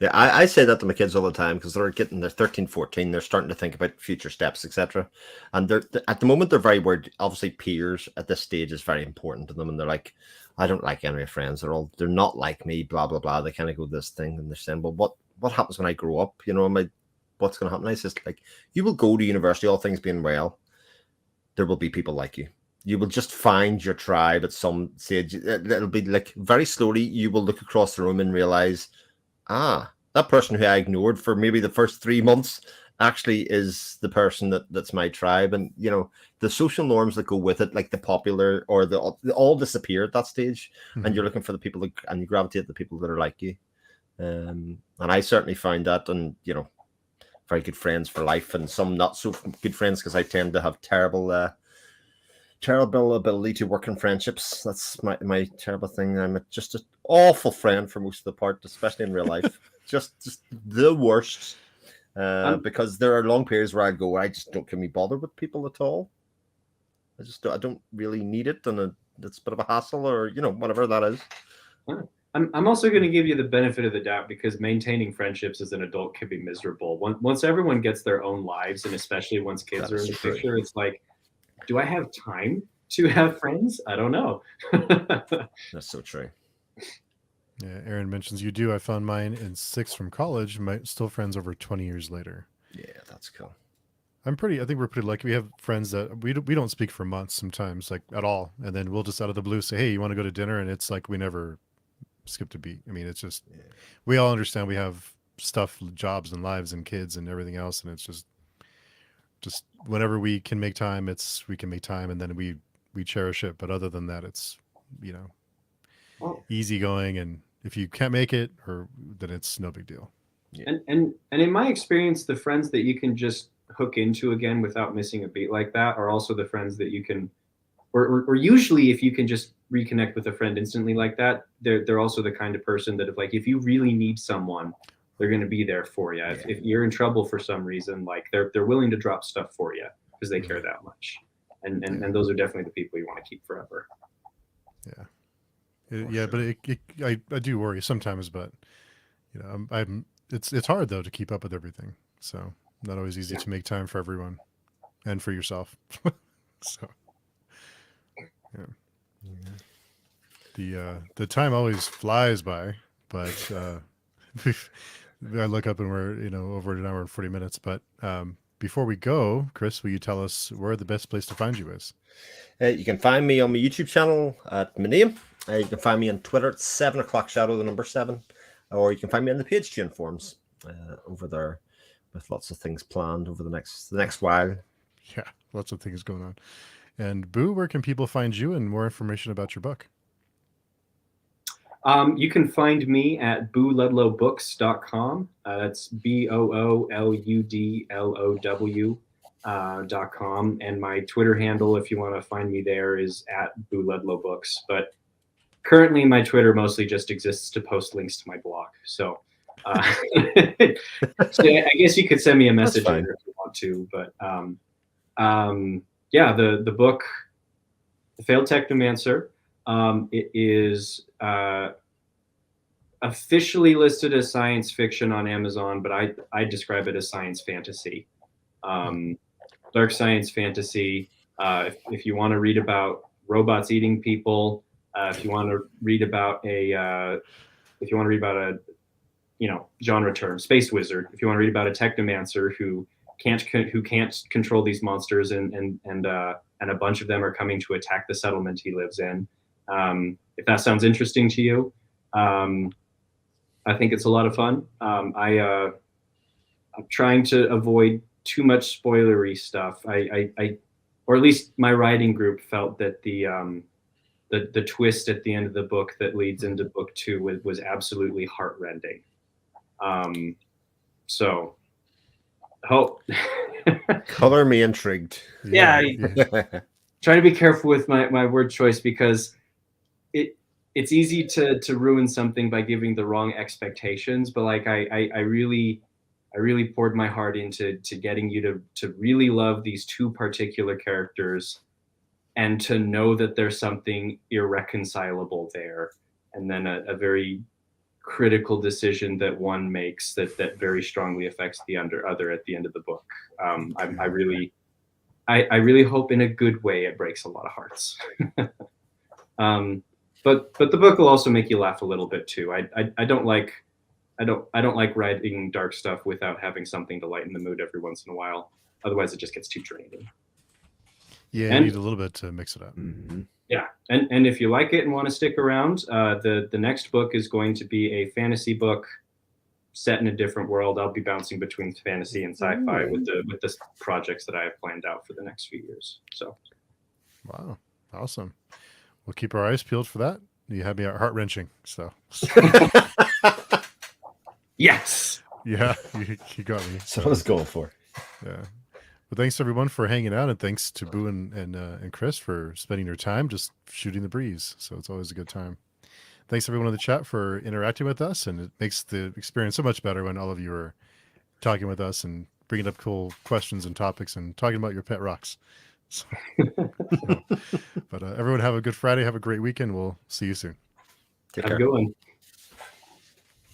Yeah, I say that to my kids all the time because they're 13, 14. They're starting to think about future steps, etc. And they're at the moment they're very worried. Obviously, peers at this stage is very important to them, and they're like, I don't like any of my friends. They're not like me. Blah blah blah. They kind of go this thing, and they're saying, well, what happens when I grow up? You know, what's going to happen? I just like, you will go to university, all things being well. There will be people like you. You will just find your tribe at some stage. It'll be like very slowly. You will look across the room and realize, that person who I ignored for maybe the first 3 months actually is the person that's my tribe. And, you know, the social norms that go with it, like the popular or they all disappear at that stage. Mm-hmm. And you're looking for the people and you gravitate to the people that are like you. And I certainly find that, and, you know, very good friends for life and some not so good friends because I tend to have terrible ability to work in friendships. That's my terrible thing. I'm just an awful friend for most of the part, especially in real life. just the worst. Because there are long periods where I just don't get me bothered with people at all. I don't really need it, and it's a bit of a hassle, or you know, whatever that is. I'm also going to give you the benefit of the doubt because maintaining friendships as an adult can be miserable. Once everyone gets their own lives, and especially once kids are in the picture, it's like, do I have time to have friends? I don't know. That's so true. Yeah, Aaron mentions you do. I found mine in 6th from college. Still friends over 20 years later. Yeah, that's cool. I think we're pretty lucky. We have friends that we don't speak for months sometimes, like at all. And then we'll just out of the blue say, hey, you want to go to dinner? And it's like we never skipped a beat. I mean, it's just, we all understand we have stuff, jobs and lives and kids and everything else. And it's just whenever we can make time, we can make time, and then we cherish it. But other than that, it's, you know, easygoing and if you can't make it, or then it's no big deal. And in my experience, the friends that you can just hook into again without missing a beat like that are also the friends that you can, or usually if you can just reconnect with a friend instantly like that, they're also the kind of person that if you really need someone, they're going to be there for you. If you're in trouble for some reason, like they're willing to drop stuff for you because they care that much. And those are definitely the people you want to keep forever. Yeah. But I do worry sometimes, but it's hard though to keep up with everything. So not always easy to make time for everyone and for yourself. So the time always flies by, but I look up and we're over an hour and 40 minutes. But before we go, Chris, will you tell us where the best place to find you is? You can find me on my YouTube channel at my name. You can find me on Twitter at 7o'clock Shadow7, or you can find me on the Page Tune forums over there, with lots of things planned over the next while. Yeah, lots of things going on. And Boo, where can people find you and more information about your book? You can find me at booludlowbooks.com. That's BOOLUDLOW.com. And my Twitter handle, if you want to find me there, is at booludlowbooks. But currently my Twitter mostly just exists to post links to my blog. So, so I guess you could send me a message if you want to. But yeah, the book, The Failed Technomancer, it is officially listed as science fiction on Amazon, but I describe it as science fantasy, dark science fantasy. If you want to read about robots eating people, if you want to read about a genre term, space wizard, if you want to read about a technomancer who can't control these monsters and a bunch of them are coming to attack the settlement he lives in. If that sounds interesting to you, I think it's a lot of fun. I'm trying to avoid too much spoilery stuff. Or at least my writing group felt that the twist at the end of the book that leads into book 2 was absolutely heartrending. So hope. Color me intrigued. Yeah. Trying to be careful with my word choice, because it's easy to ruin something by giving the wrong expectations. But like I really poured my heart into getting you to really love these 2 particular characters, and to know that there's something irreconcilable there, and then a very critical decision that one makes that very strongly affects the other at the end of the book. I really hope in a good way it breaks a lot of hearts. But the book will also make you laugh a little bit too. I don't like writing dark stuff without having something to lighten the mood every once in a while. Otherwise, it just gets too draining. Yeah, you need a little bit to mix it up. Mm-hmm. Yeah, and if you like it and want to stick around, the next book is going to be a fantasy book set in a different world. I'll be bouncing between fantasy and sci-fi with the projects that I have planned out for the next few years. So, wow, awesome. We'll keep our eyes peeled for that. You had me heart wrenching. So, yes, yeah, you got me. So I was going for. Yeah. Well, thanks everyone for hanging out, and thanks to Boo and Chris for spending your time just shooting the breeze. So it's always a good time. Thanks everyone in the chat for interacting with us, and it makes the experience so much better when all of you are talking with us and bringing up cool questions and topics and talking about your pet rocks. So, but everyone have a good Friday. Have a great weekend. We'll see you soon. Take have care. a good one.